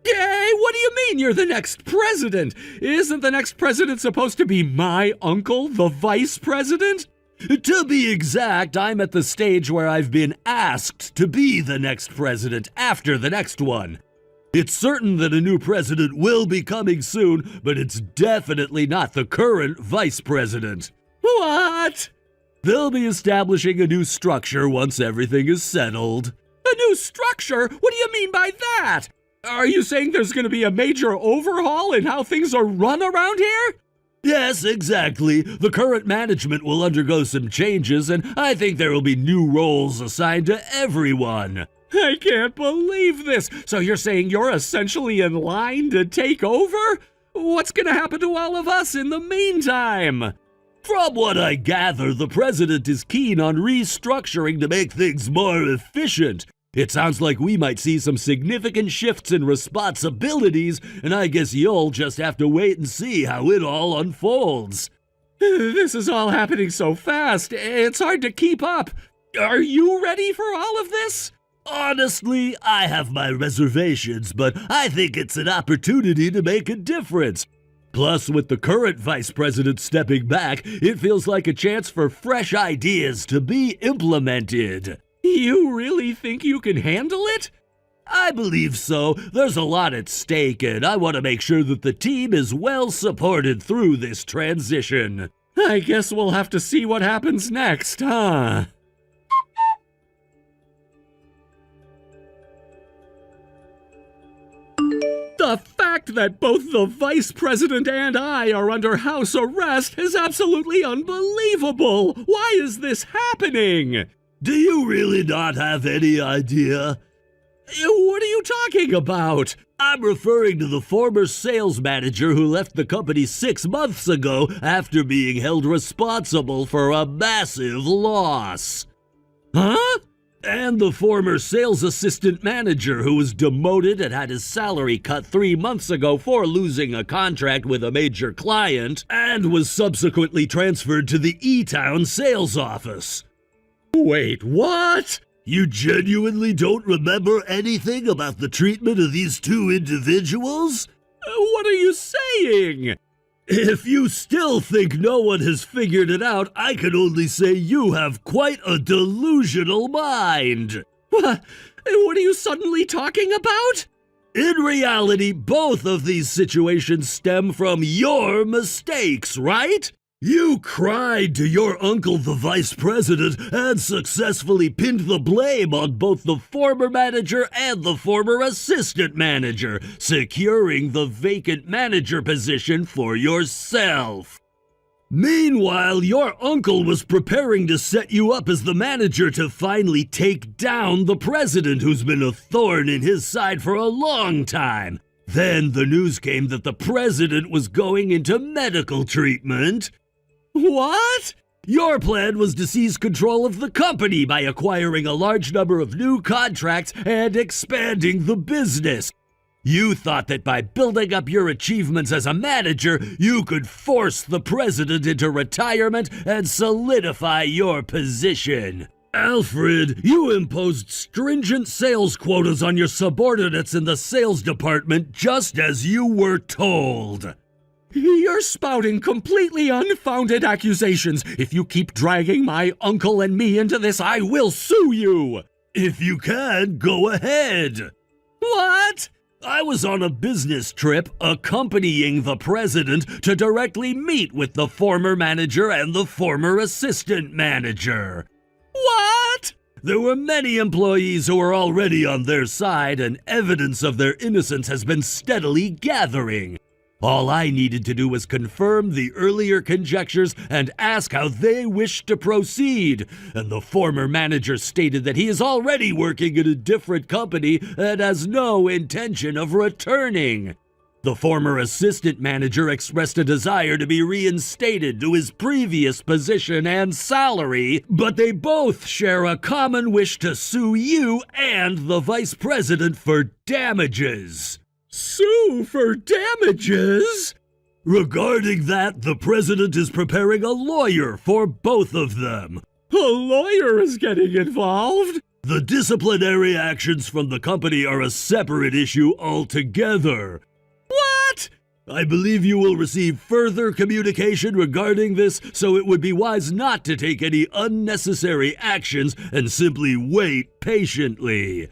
Yay, what do you mean you're the next president? Isn't the next president supposed to be my uncle, the vice president? To be exact, I'm at the stage where I've been asked to be the next president after the next one. It's certain that a new president will be coming soon, but it's definitely not the current vice president. What? They'll be establishing a new structure once everything is settled. A new structure? What do you mean by that? Are you saying there's going to be a major overhaul in how things are run around here? Yes, exactly. The current management will undergo some changes, and I think there will be new roles assigned to everyone. I can't believe this. So you're saying you're essentially in line to take over? What's going to happen to all of us in the meantime? From what I gather, the president is keen on restructuring to make things more efficient. It sounds like we might see some significant shifts in responsibilities, and I guess you'll just have to wait and see how it all unfolds. This is all happening so fast, it's hard to keep up. Are you ready for all of this? Honestly, I have my reservations, but I think it's an opportunity to make a difference. Plus, with the current vice president stepping back, it feels like a chance for fresh ideas to be implemented. You really think you can handle it? I believe so. There's a lot at stake, and I want to make sure that the team is well supported through this transition. I guess we'll have to see what happens next, huh? The fact that both the vice president and I are under house arrest is absolutely unbelievable. Why is this happening? Do you really not have any idea? What are you talking about? I'm referring to the former sales manager who left the company 6 months ago after being held responsible for a massive loss. Huh? And the former sales assistant manager who was demoted and had his salary cut 3 months ago for losing a contract with a major client and was subsequently transferred to the E-Town sales office. Wait, what? You genuinely don't remember anything about the treatment of these two individuals? What are you saying? If you still think no one has figured it out, I can only say you have quite a delusional mind. What are you suddenly talking about? In reality, both of these situations stem from your mistakes, right? You cried to your uncle, the vice president, and successfully pinned the blame on both the former manager and the former assistant manager, securing the vacant manager position for yourself. Meanwhile, your uncle was preparing to set you up as the manager to finally take down the president, who's been a thorn in his side for a long time. Then the news came that the president was going into medical treatment. What? Your plan was to seize control of the company by acquiring a large number of new contracts and expanding the business. You thought that by building up your achievements as a manager, you could force the president into retirement and solidify your position. Alfred, you imposed stringent sales quotas on your subordinates in the sales department just as you were told. You're spouting completely unfounded accusations. If you keep dragging my uncle and me into this, I will sue you. If you can, go ahead. What? I was on a business trip accompanying the president to directly meet with the former manager and the former assistant manager. What? There were many employees who were already on their side, and evidence of their innocence has been steadily gathering. All I needed to do was confirm the earlier conjectures and ask how they wished to proceed, and the former manager stated that he is already working in a different company and has no intention of returning. The former assistant manager expressed a desire to be reinstated to his previous position and salary, but they both share a common wish to sue you and the vice president for damages. Sue for damages? Regarding that, the president is preparing a lawyer for both of them. A lawyer is getting involved? The disciplinary actions from the company are a separate issue altogether. What? I believe you will receive further communication regarding this, so it would be wise not to take any unnecessary actions and simply wait patiently.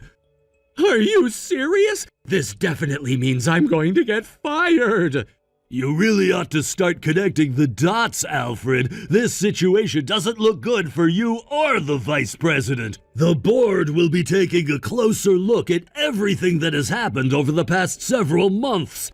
Are you serious? This definitely means I'm going to get fired. You really ought to start connecting the dots, Alfred. This situation doesn't look good for you or the vice president. The board will be taking a closer look at everything that has happened over the past several months.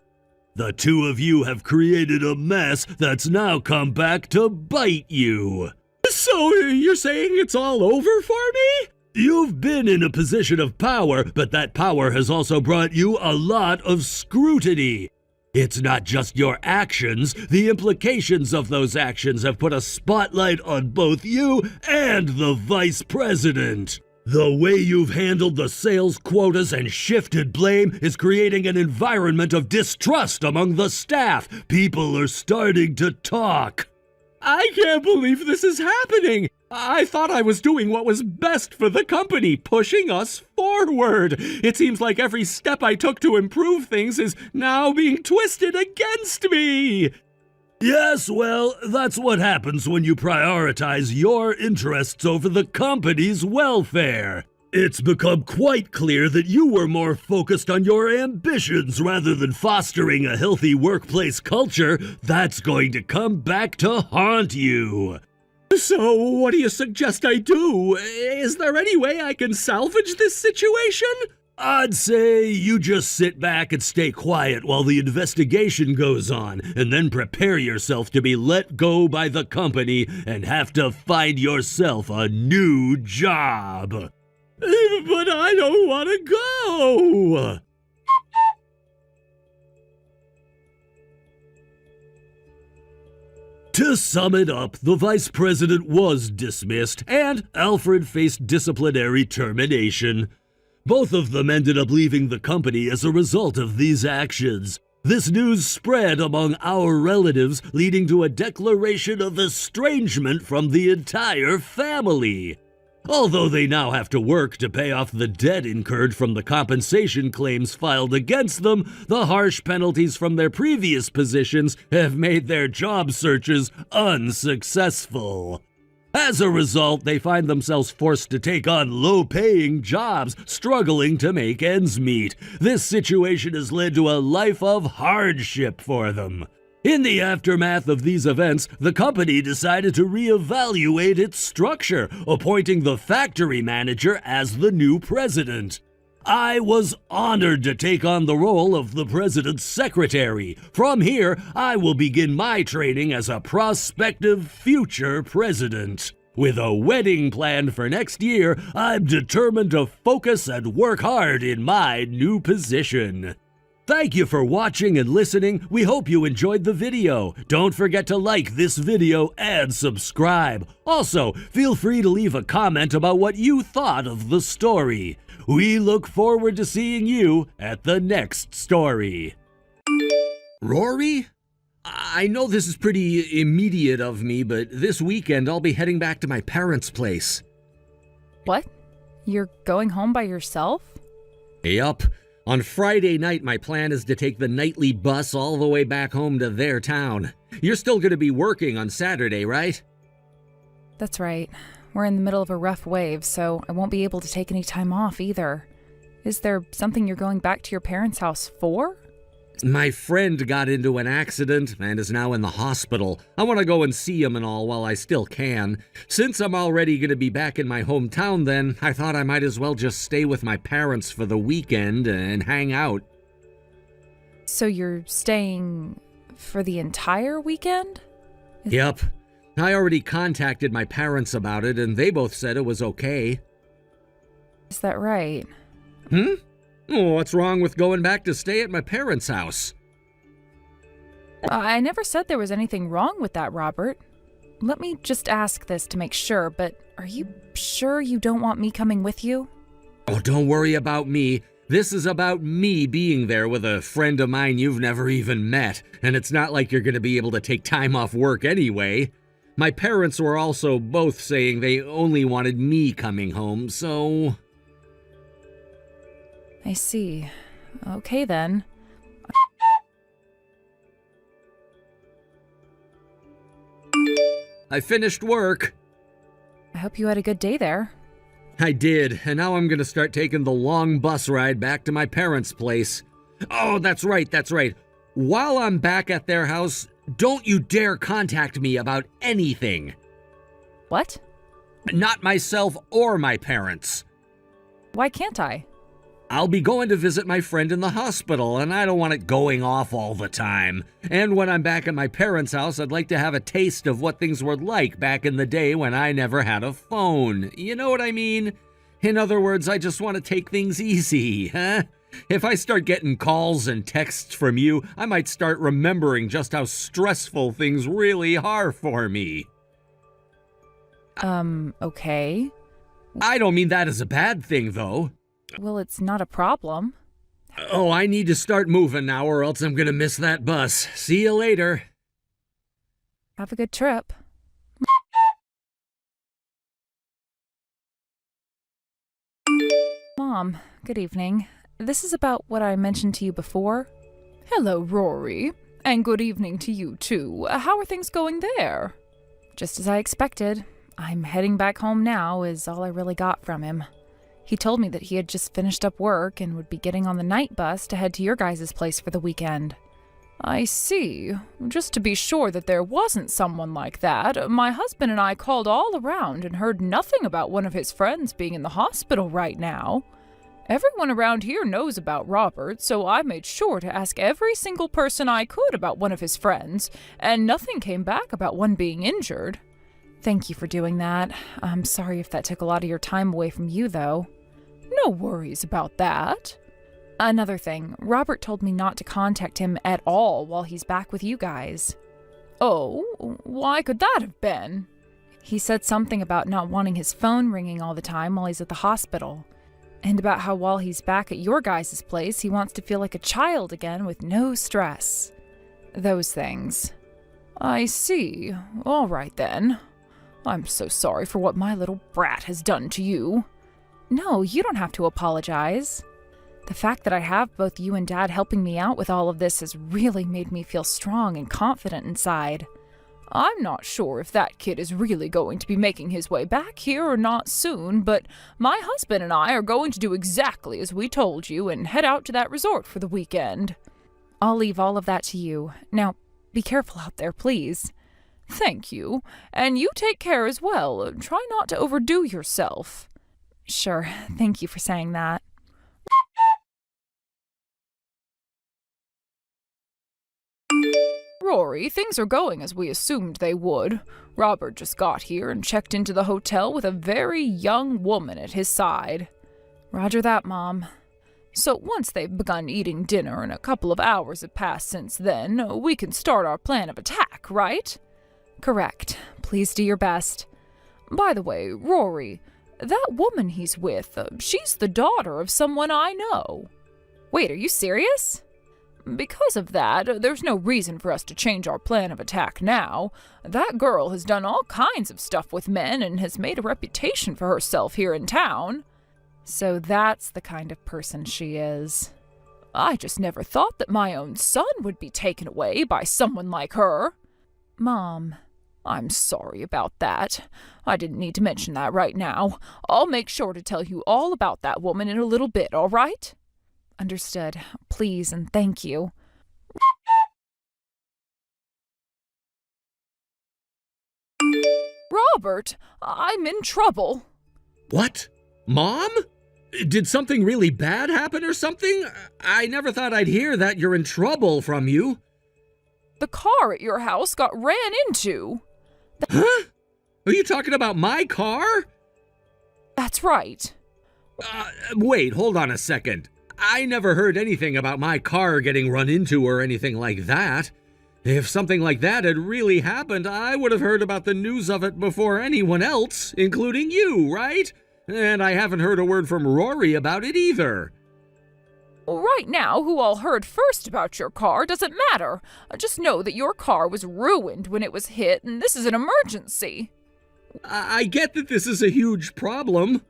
The two of you have created a mess that's now come back to bite you. So you're saying it's all over for me? You've been in a position of power, but that power has also brought you a lot of scrutiny. It's not just your actions, the implications of those actions have put a spotlight on both you and the vice president. The way you've handled the sales quotas and shifted blame is creating an environment of distrust among the staff. People are starting to talk. I can't believe this is happening. I thought I was doing what was best for the company, pushing us forward. It seems like every step I took to improve things is now being twisted against me. Yes, well, that's what happens when you prioritize your interests over the company's welfare. It's become quite clear that you were more focused on your ambitions rather than fostering a healthy workplace culture. That's going to come back to haunt you. So what do you suggest I do? Is there any way I can salvage this situation? I'd say you just sit back and stay quiet while the investigation goes on, and then prepare yourself to be let go by the company and have to find yourself a new job. But I don't want to go. To sum it up, the vice president was dismissed, and Alfred faced disciplinary termination. Both of them ended up leaving the company as a result of these actions. This news spread among our relatives, leading to a declaration of estrangement from the entire family. Although they now have to work to pay off the debt incurred from the compensation claims filed against them, the harsh penalties from their previous positions have made their job searches unsuccessful. As a result, they find themselves forced to take on low-paying jobs, struggling to make ends meet. This situation has led to a life of hardship for them. In the aftermath of these events, the company decided to reevaluate its structure, appointing the factory manager as the new president. I was honored to take on the role of the president's secretary. From here, I will begin my training as a prospective future president. With a wedding planned for next year, I'm determined to focus and work hard in my new position. Thank you for watching and listening. We hope you enjoyed the video. Don't forget to like this video and subscribe. Also, feel free to leave a comment about what you thought of the story. We look forward to seeing you at the next story. Rory? I know this is pretty immediate of me, but this weekend I'll be heading back to my parents' place. What? You're going home by yourself? Yup. On Friday night, my plan is to take the nightly bus all the way back home to their town. You're still going to be working on Saturday, right? That's right. We're in the middle of a rough wave, so I won't be able to take any time off either. Is there something you're going back to your parents' house for? My friend got into an accident and is now in the hospital. I want to go and see him and all while I still can. Since I'm already going to be back in my hometown then, I thought I might as well just stay with my parents for the weekend and hang out. So you're staying for the entire weekend? Yep. I already contacted my parents about it and they both said it was okay. Is that right? Oh, what's wrong with going back to stay at my parents' house? I never said there was anything wrong with that, Robert. Let me just ask this to make sure, but are you sure you don't want me coming with you? Oh, don't worry about me. This is about me being there with a friend of mine you've never even met, and it's not like you're going to be able to take time off work anyway. My parents were also both saying they only wanted me coming home, so... I see. Okay then. I finished work. I hope you had a good day there. I did, and now I'm gonna start taking the long bus ride back to my parents' place. Oh, that's right. While I'm back at their house, don't you dare contact me about anything. What? Not myself or my parents. Why can't I? I'll be going to visit my friend in the hospital, and I don't want it going off all the time. And when I'm back at my parents' house, I'd like to have a taste of what things were like back in the day when I never had a phone. You know what I mean? In other words, I just want to take things easy, huh? If I start getting calls and texts from you, I might start remembering just how stressful things really are for me. Okay. I don't mean that as a bad thing, though. Well, it's not a problem. Oh, I need to start moving now or else I'm gonna miss that bus. See you later. Have a good trip. Mom, good evening. This is about what I mentioned to you before. Hello, Rory. And good evening to you, too. How are things going there? Just as I expected. I'm heading back home now is all I really got from him. He told me that he had just finished up work and would be getting on the night bus to head to your guys' place for the weekend. I see. Just to be sure that there wasn't someone like that, my husband and I called all around and heard nothing about one of his friends being in the hospital right now. Everyone around here knows about Robert, so I made sure to ask every single person I could about one of his friends, and nothing came back about one being injured. Thank you for doing that. I'm sorry if that took a lot of your time away from you, though. No worries about that. Another thing, Robert told me not to contact him at all while he's back with you guys. Oh, why could that have been? He said something about not wanting his phone ringing all the time while he's at the hospital. And about how while he's back at your guys' place, he wants to feel like a child again with no stress. Those things. I see. All right then. I'm so sorry for what my little brat has done to you. No, you don't have to apologize. The fact that I have both you and Dad helping me out with all of this has really made me feel strong and confident inside. I'm not sure if that kid is really going to be making his way back here or not soon, but my husband and I are going to do exactly as we told you and head out to that resort for the weekend. I'll leave all of that to you. Now, be careful out there, please. Thank you. And you take care as well. Try not to overdo yourself. Sure. Thank you for saying that. Rory, things are going as we assumed they would. Robert just got here and checked into the hotel with a very young woman at his side. Roger that, Mom. So once they've begun eating dinner and a couple of hours have passed since then, we can start our plan of attack, right? Correct. Please do your best. By the way, Rory, that woman he's with, she's the daughter of someone I know. Wait, are you serious? Because of that, there's no reason for us to change our plan of attack now. That girl has done all kinds of stuff with men and has made a reputation for herself here in town. So that's the kind of person she is. I just never thought that my own son would be taken away by someone like her. Mom, I'm sorry about that. I didn't need to mention that right now. I'll make sure to tell you all about that woman in a little bit, all right? Understood. Please and thank you. Robert, I'm in trouble. What? Mom? Did something really bad happen or something? I never thought I'd hear that you're in trouble from you. The car at your house got ran into. Huh? Are you talking about my car? That's right. Wait, hold on a second. I never heard anything about my car getting run into or anything like that. If something like that had really happened, I would have heard about the news of it before anyone else, including you, right? And I haven't heard a word from Rory about it either. Right now, who all heard first about your car doesn't matter. Just know that your car was ruined when it was hit, and this is an emergency. I get that this is a huge problem.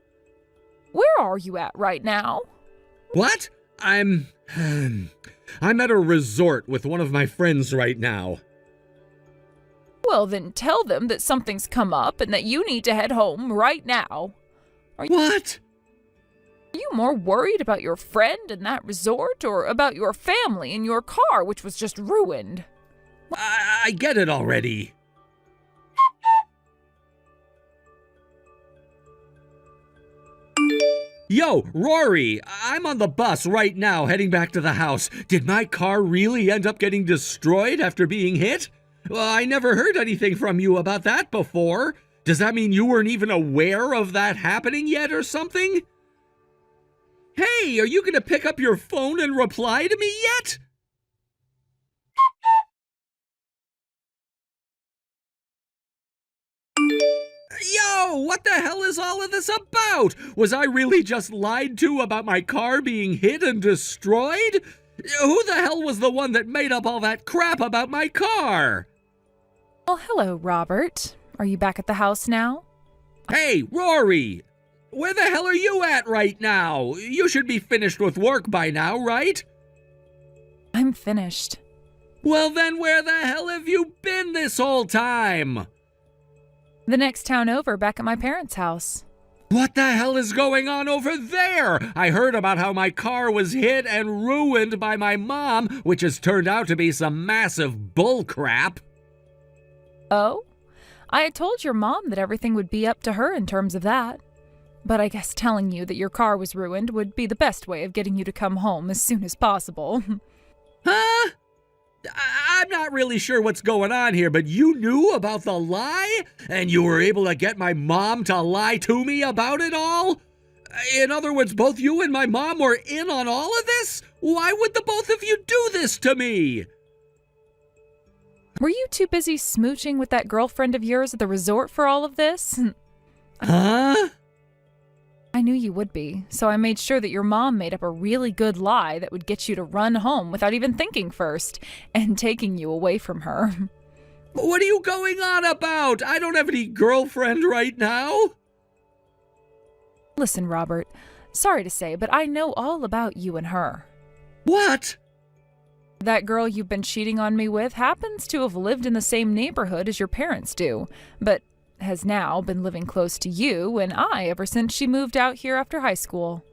Where are you at right now? What? I'm at a resort with one of my friends right now. Well, then tell them that something's come up and that you need to head home right now. What? Are you more worried about your friend and that resort or about your family and your car, which was just ruined? I get it already. Yo, Rory, I'm on the bus right now heading back to the house. Did my car really end up getting destroyed after being hit? Well, I never heard anything from you about that before. Does that mean you weren't even aware of that happening yet or something? Hey, are you going to pick up your phone and reply to me yet? Yo, what the hell is all of this about? Was I really just lied to about my car being hit and destroyed? Who the hell was the one that made up all that crap about my car? Well, hello, Robert. Are you back at the house now? Hey, Rory! Where the hell are you at right now? You should be finished with work by now, right? I'm finished. Well then, where the hell have you been this whole time? The next town over, back at my parents' house. What the hell is going on over there? I heard about how my car was hit and ruined by my mom, which has turned out to be some massive bullcrap. Oh? I had told your mom that everything would be up to her in terms of that. But I guess telling you that your car was ruined would be the best way of getting you to come home as soon as possible. Huh? I'm not really sure what's going on here, but you knew about the lie? And you were able to get my mom to lie to me about it all? In other words, both you and my mom were in on all of this? Why would the both of you do this to me? Were you too busy smooching with that girlfriend of yours at the resort for all of this? Huh? I knew you would be, so I made sure that your mom made up a really good lie that would get you to run home without even thinking first, and taking you away from her. What are you going on about? I don't have any girlfriend right now. Listen, Robert, sorry to say, but I know all about you and her. What? That girl you've been cheating on me with happens to have lived in the same neighborhood as your parents do, but has now been living close to you and I ever since she moved out here after high school.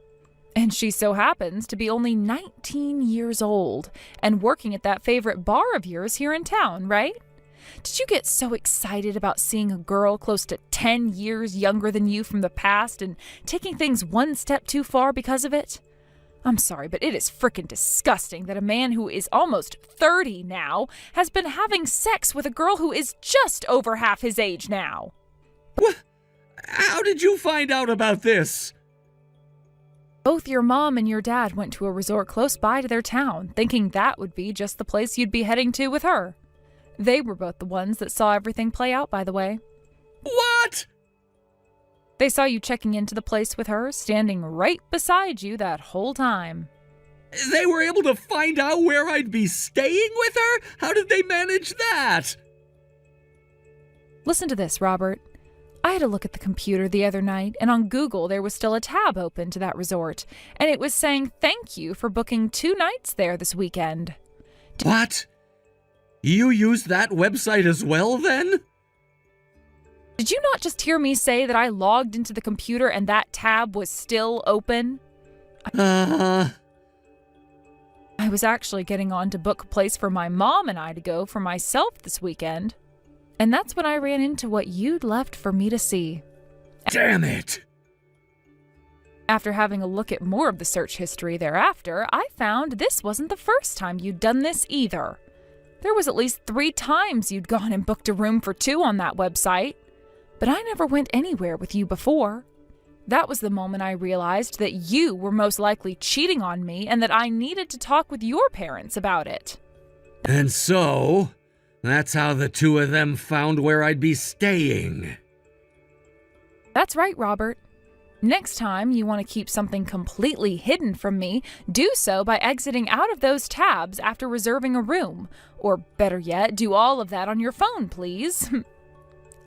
And she so happens to be only 19 years old and working at that favorite bar of yours here in town, right? Did you get so excited about seeing a girl close to 10 years younger than you from the past and taking things one step too far because of it? I'm sorry, but it is frickin' disgusting that a man who is almost 30 now has been having sex with a girl who is just over half his age now. What? How did you find out about this? Both your mom and your dad went to a resort close by to their town, thinking that would be just the place you'd be heading to with her. They were both the ones that saw everything play out, by the way. What? They saw you checking into the place with her, standing right beside you that whole time. They were able to find out where I'd be staying with her? How did they manage that? Listen to this, Robert. I had a look at the computer the other night, and on Google there was still a tab open to that resort, and it was saying thank you for booking 2 nights there this weekend. What? You used that website as well, then? Did you not just hear me say that I logged into the computer and that tab was still open? I was actually getting on to book a place for my mom and I to go for myself this weekend. And that's when I ran into what you'd left for me to see. Damn it! After having a look at more of the search history thereafter, I found this wasn't the first time you'd done this either. There was at least 3 times you'd gone and booked a room for 2 on that website. But I never went anywhere with you before. That was the moment I realized that you were most likely cheating on me and that I needed to talk with your parents about it. And so, that's how the 2 of them found where I'd be staying. That's right, Robert. Next time you want to keep something completely hidden from me, do so by exiting out of those tabs after reserving a room. Or better yet, do all of that on your phone, please.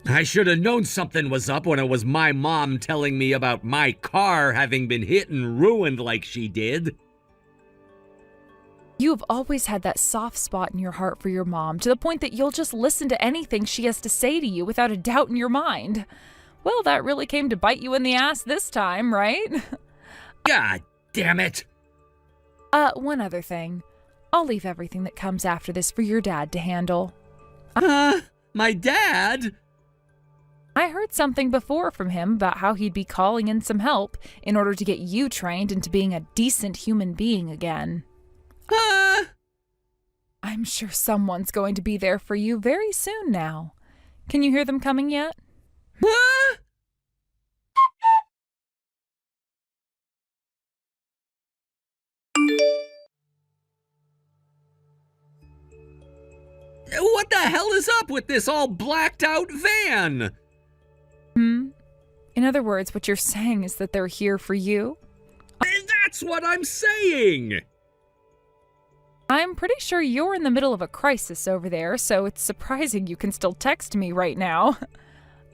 I should have known something was up when it was my mom telling me about my car having been hit and ruined like she did. You have always had that soft spot in your heart for your mom, to the point that you'll just listen to anything she has to say to you without a doubt in your mind. Well, that really came to bite you in the ass this time, right? God damn it! One other thing. I'll leave everything that comes after this for your dad to handle. My dad? I heard something before from him about how he'd be calling in some help in order to get you trained into being a decent human being again. I'm sure someone's going to be there for you very soon now. Can you hear them coming yet? What the hell is up with this all blacked out van? In other words, what you're saying is that they're here for you? That's what I'm saying! I'm pretty sure you're in the middle of a crisis over there, so it's surprising you can still text me right now.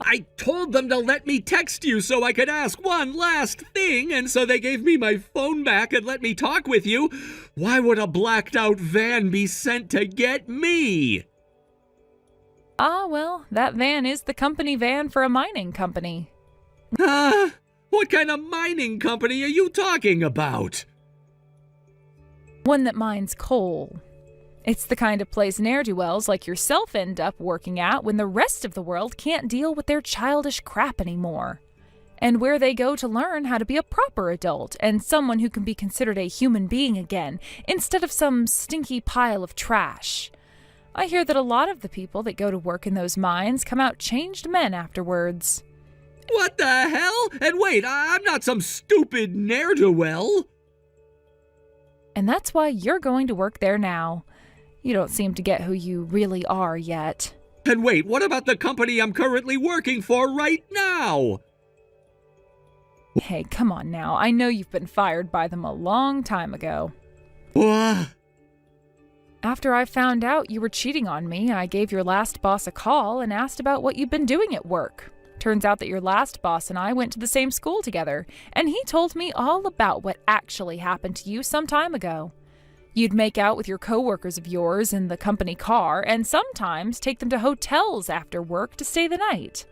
I told them to let me text you so I could ask one last thing, and so they gave me my phone back and let me talk with you. Why would a blacked out van be sent to get me? Well, that van is the company van for a mining company. What kind of mining company are you talking about? One that mines coal. It's the kind of place ne'er-do-wells like yourself end up working at when the rest of the world can't deal with their childish crap anymore. And where they go to learn how to be a proper adult and someone who can be considered a human being again, instead of some stinky pile of trash. I hear that a lot of the people that go to work in those mines come out changed men afterwards. What the hell? And wait, I'm not some stupid ne'er-do-well. And that's why you're going to work there now. You don't seem to get who you really are yet. And wait, what about the company I'm currently working for right now? Hey, come on now. I know you've been fired by them a long time ago. What? After I found out you were cheating on me, I gave your last boss a call and asked about what you'd been doing at work. Turns out that your last boss and I went to the same school together, and he told me all about what actually happened to you some time ago. You'd make out with your coworkers of yours in the company car, and sometimes take them to hotels after work to stay the night.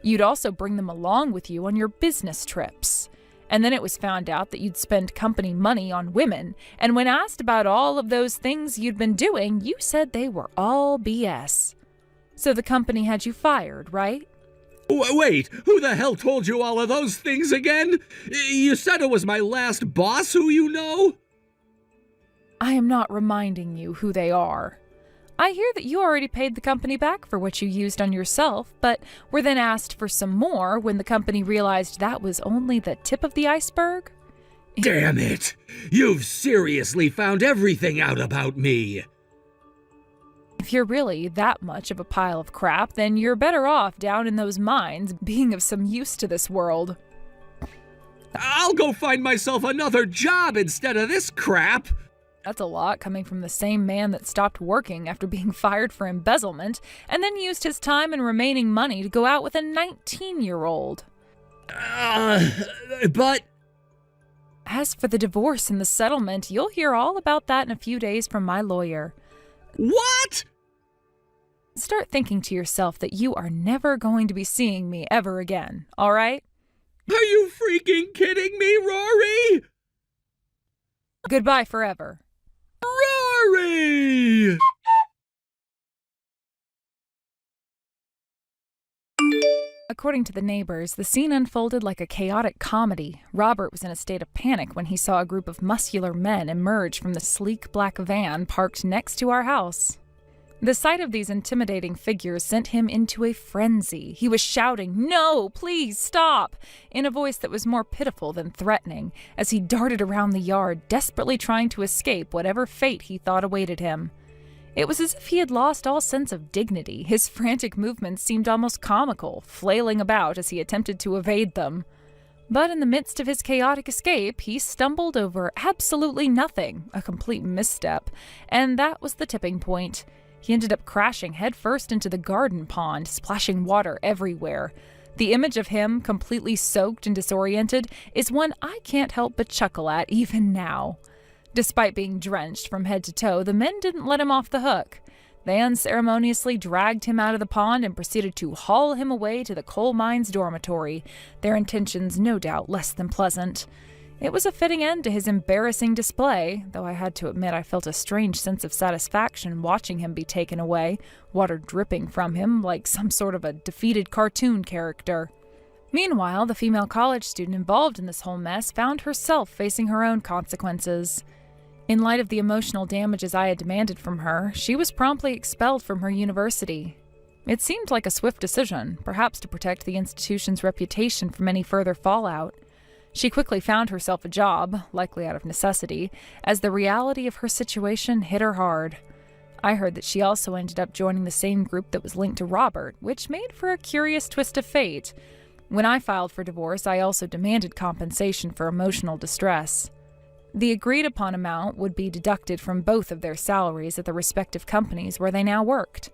You'd also bring them along with you on your business trips. And then it was found out that you'd spend company money on women, and when asked about all of those things you'd been doing, you said they were all BS. So the company had you fired, right? Wait, who the hell told you all of those things again? You said it was my last boss who you know? I am not reminding you who they are. I hear that you already paid the company back for what you used on yourself, but were then asked for some more when the company realized that was only the tip of the iceberg. Damn it! You've seriously found everything out about me! If you're really that much of a pile of crap, then you're better off down in those mines being of some use to this world. I'll go find myself another job instead of this crap! That's a lot coming from the same man that stopped working after being fired for embezzlement and then used his time and remaining money to go out with a 19-year-old. But... As for the divorce and the settlement, you'll hear all about that in a few days from my lawyer. What? start thinking to yourself that you are never going to be seeing me ever again, all right? Are you freaking kidding me, Rory? Goodbye forever. Rory! According to the neighbors, the scene unfolded like a chaotic comedy. Robert was in a state of panic when he saw a group of muscular men emerge from the sleek black van parked next to our house. The sight of these intimidating figures sent him into a frenzy. He was shouting, "No, please stop!" in a voice that was more pitiful than threatening, as he darted around the yard, desperately trying to escape whatever fate he thought awaited him. It was as if he had lost all sense of dignity. His frantic movements seemed almost comical, flailing about as he attempted to evade them. But in the midst of his chaotic escape, he stumbled over absolutely nothing, a complete misstep, and that was the tipping point. He ended up crashing headfirst into the garden pond, splashing water everywhere. The image of him, completely soaked and disoriented, is one I can't help but chuckle at even now. Despite being drenched from head to toe, the men didn't let him off the hook. They unceremoniously dragged him out of the pond and proceeded to haul him away to the coal mine's dormitory, their intentions no doubt less than pleasant. It was a fitting end to his embarrassing display, though I had to admit I felt a strange sense of satisfaction watching him be taken away, water dripping from him like some sort of a defeated cartoon character. Meanwhile, the female college student involved in this whole mess found herself facing her own consequences. In light of the emotional damages I had demanded from her, she was promptly expelled from her university. It seemed like a swift decision, perhaps to protect the institution's reputation from any further fallout. She quickly found herself a job, likely out of necessity, as the reality of her situation hit her hard. I heard that she also ended up joining the same group that was linked to Robert, which made for a curious twist of fate. When I filed for divorce, I also demanded compensation for emotional distress. The agreed-upon amount would be deducted from both of their salaries at the respective companies where they now worked.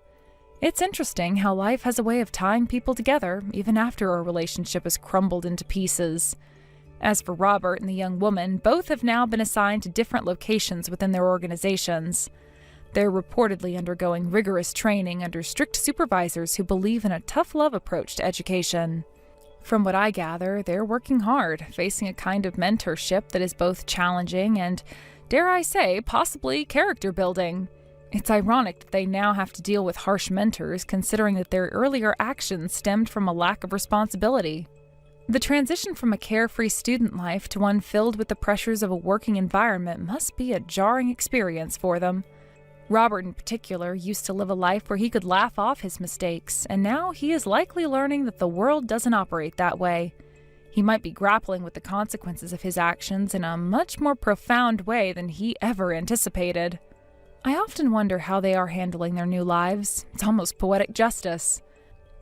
It's interesting how life has a way of tying people together, even after a relationship has crumbled into pieces. As for Robert and the young woman, both have now been assigned to different locations within their organizations. They're reportedly undergoing rigorous training under strict supervisors who believe in a tough love approach to education. From what I gather, they're working hard, facing a kind of mentorship that is both challenging and, dare I say, possibly character building. It's ironic that they now have to deal with harsh mentors, considering that their earlier actions stemmed from a lack of responsibility. The transition from a carefree student life to one filled with the pressures of a working environment must be a jarring experience for them. Robert, in particular, used to live a life where he could laugh off his mistakes, and now he is likely learning that the world doesn't operate that way. He might be grappling with the consequences of his actions in a much more profound way than he ever anticipated. I often wonder how they are handling their new lives. It's almost poetic justice.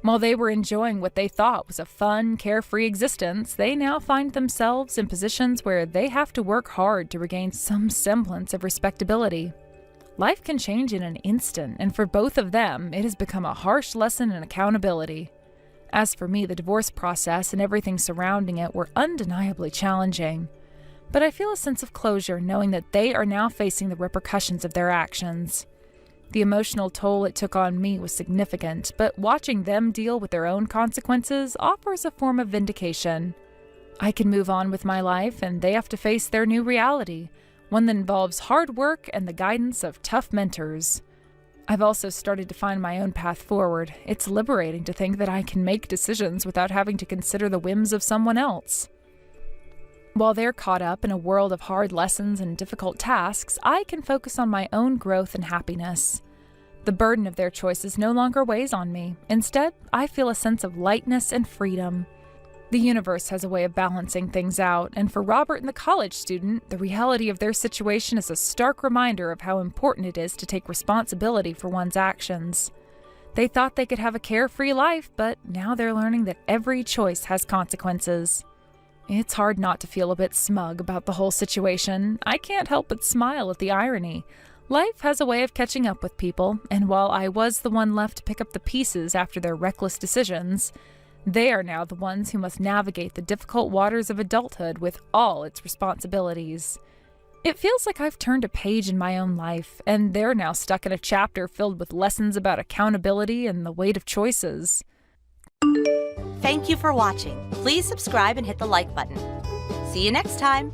While they were enjoying what they thought was a fun, carefree existence, they now find themselves in positions where they have to work hard to regain some semblance of respectability. Life can change in an instant, and for both of them, it has become a harsh lesson in accountability. As for me, the divorce process and everything surrounding it were undeniably challenging. But I feel a sense of closure knowing that they are now facing the repercussions of their actions. The emotional toll it took on me was significant, but watching them deal with their own consequences offers a form of vindication. I can move on with my life, and they have to face their new reality, one that involves hard work and the guidance of tough mentors. I've also started to find my own path forward. It's liberating to think that I can make decisions without having to consider the whims of someone else. While they're caught up in a world of hard lessons and difficult tasks, I can focus on my own growth and happiness. The burden of their choices no longer weighs on me. Instead, I feel a sense of lightness and freedom. The universe has a way of balancing things out, and for Robert and the college student, the reality of their situation is a stark reminder of how important it is to take responsibility for one's actions. They thought they could have a carefree life, but now they're learning that every choice has consequences. It's hard not to feel a bit smug about the whole situation. I can't help but smile at the irony. Life has a way of catching up with people, and while I was the one left to pick up the pieces after their reckless decisions, they are now the ones who must navigate the difficult waters of adulthood with all its responsibilities. It feels like I've turned a page in my own life, and they're now stuck in a chapter filled with lessons about accountability and the weight of choices. Thank you for watching. Please subscribe and hit the like button. See you next time.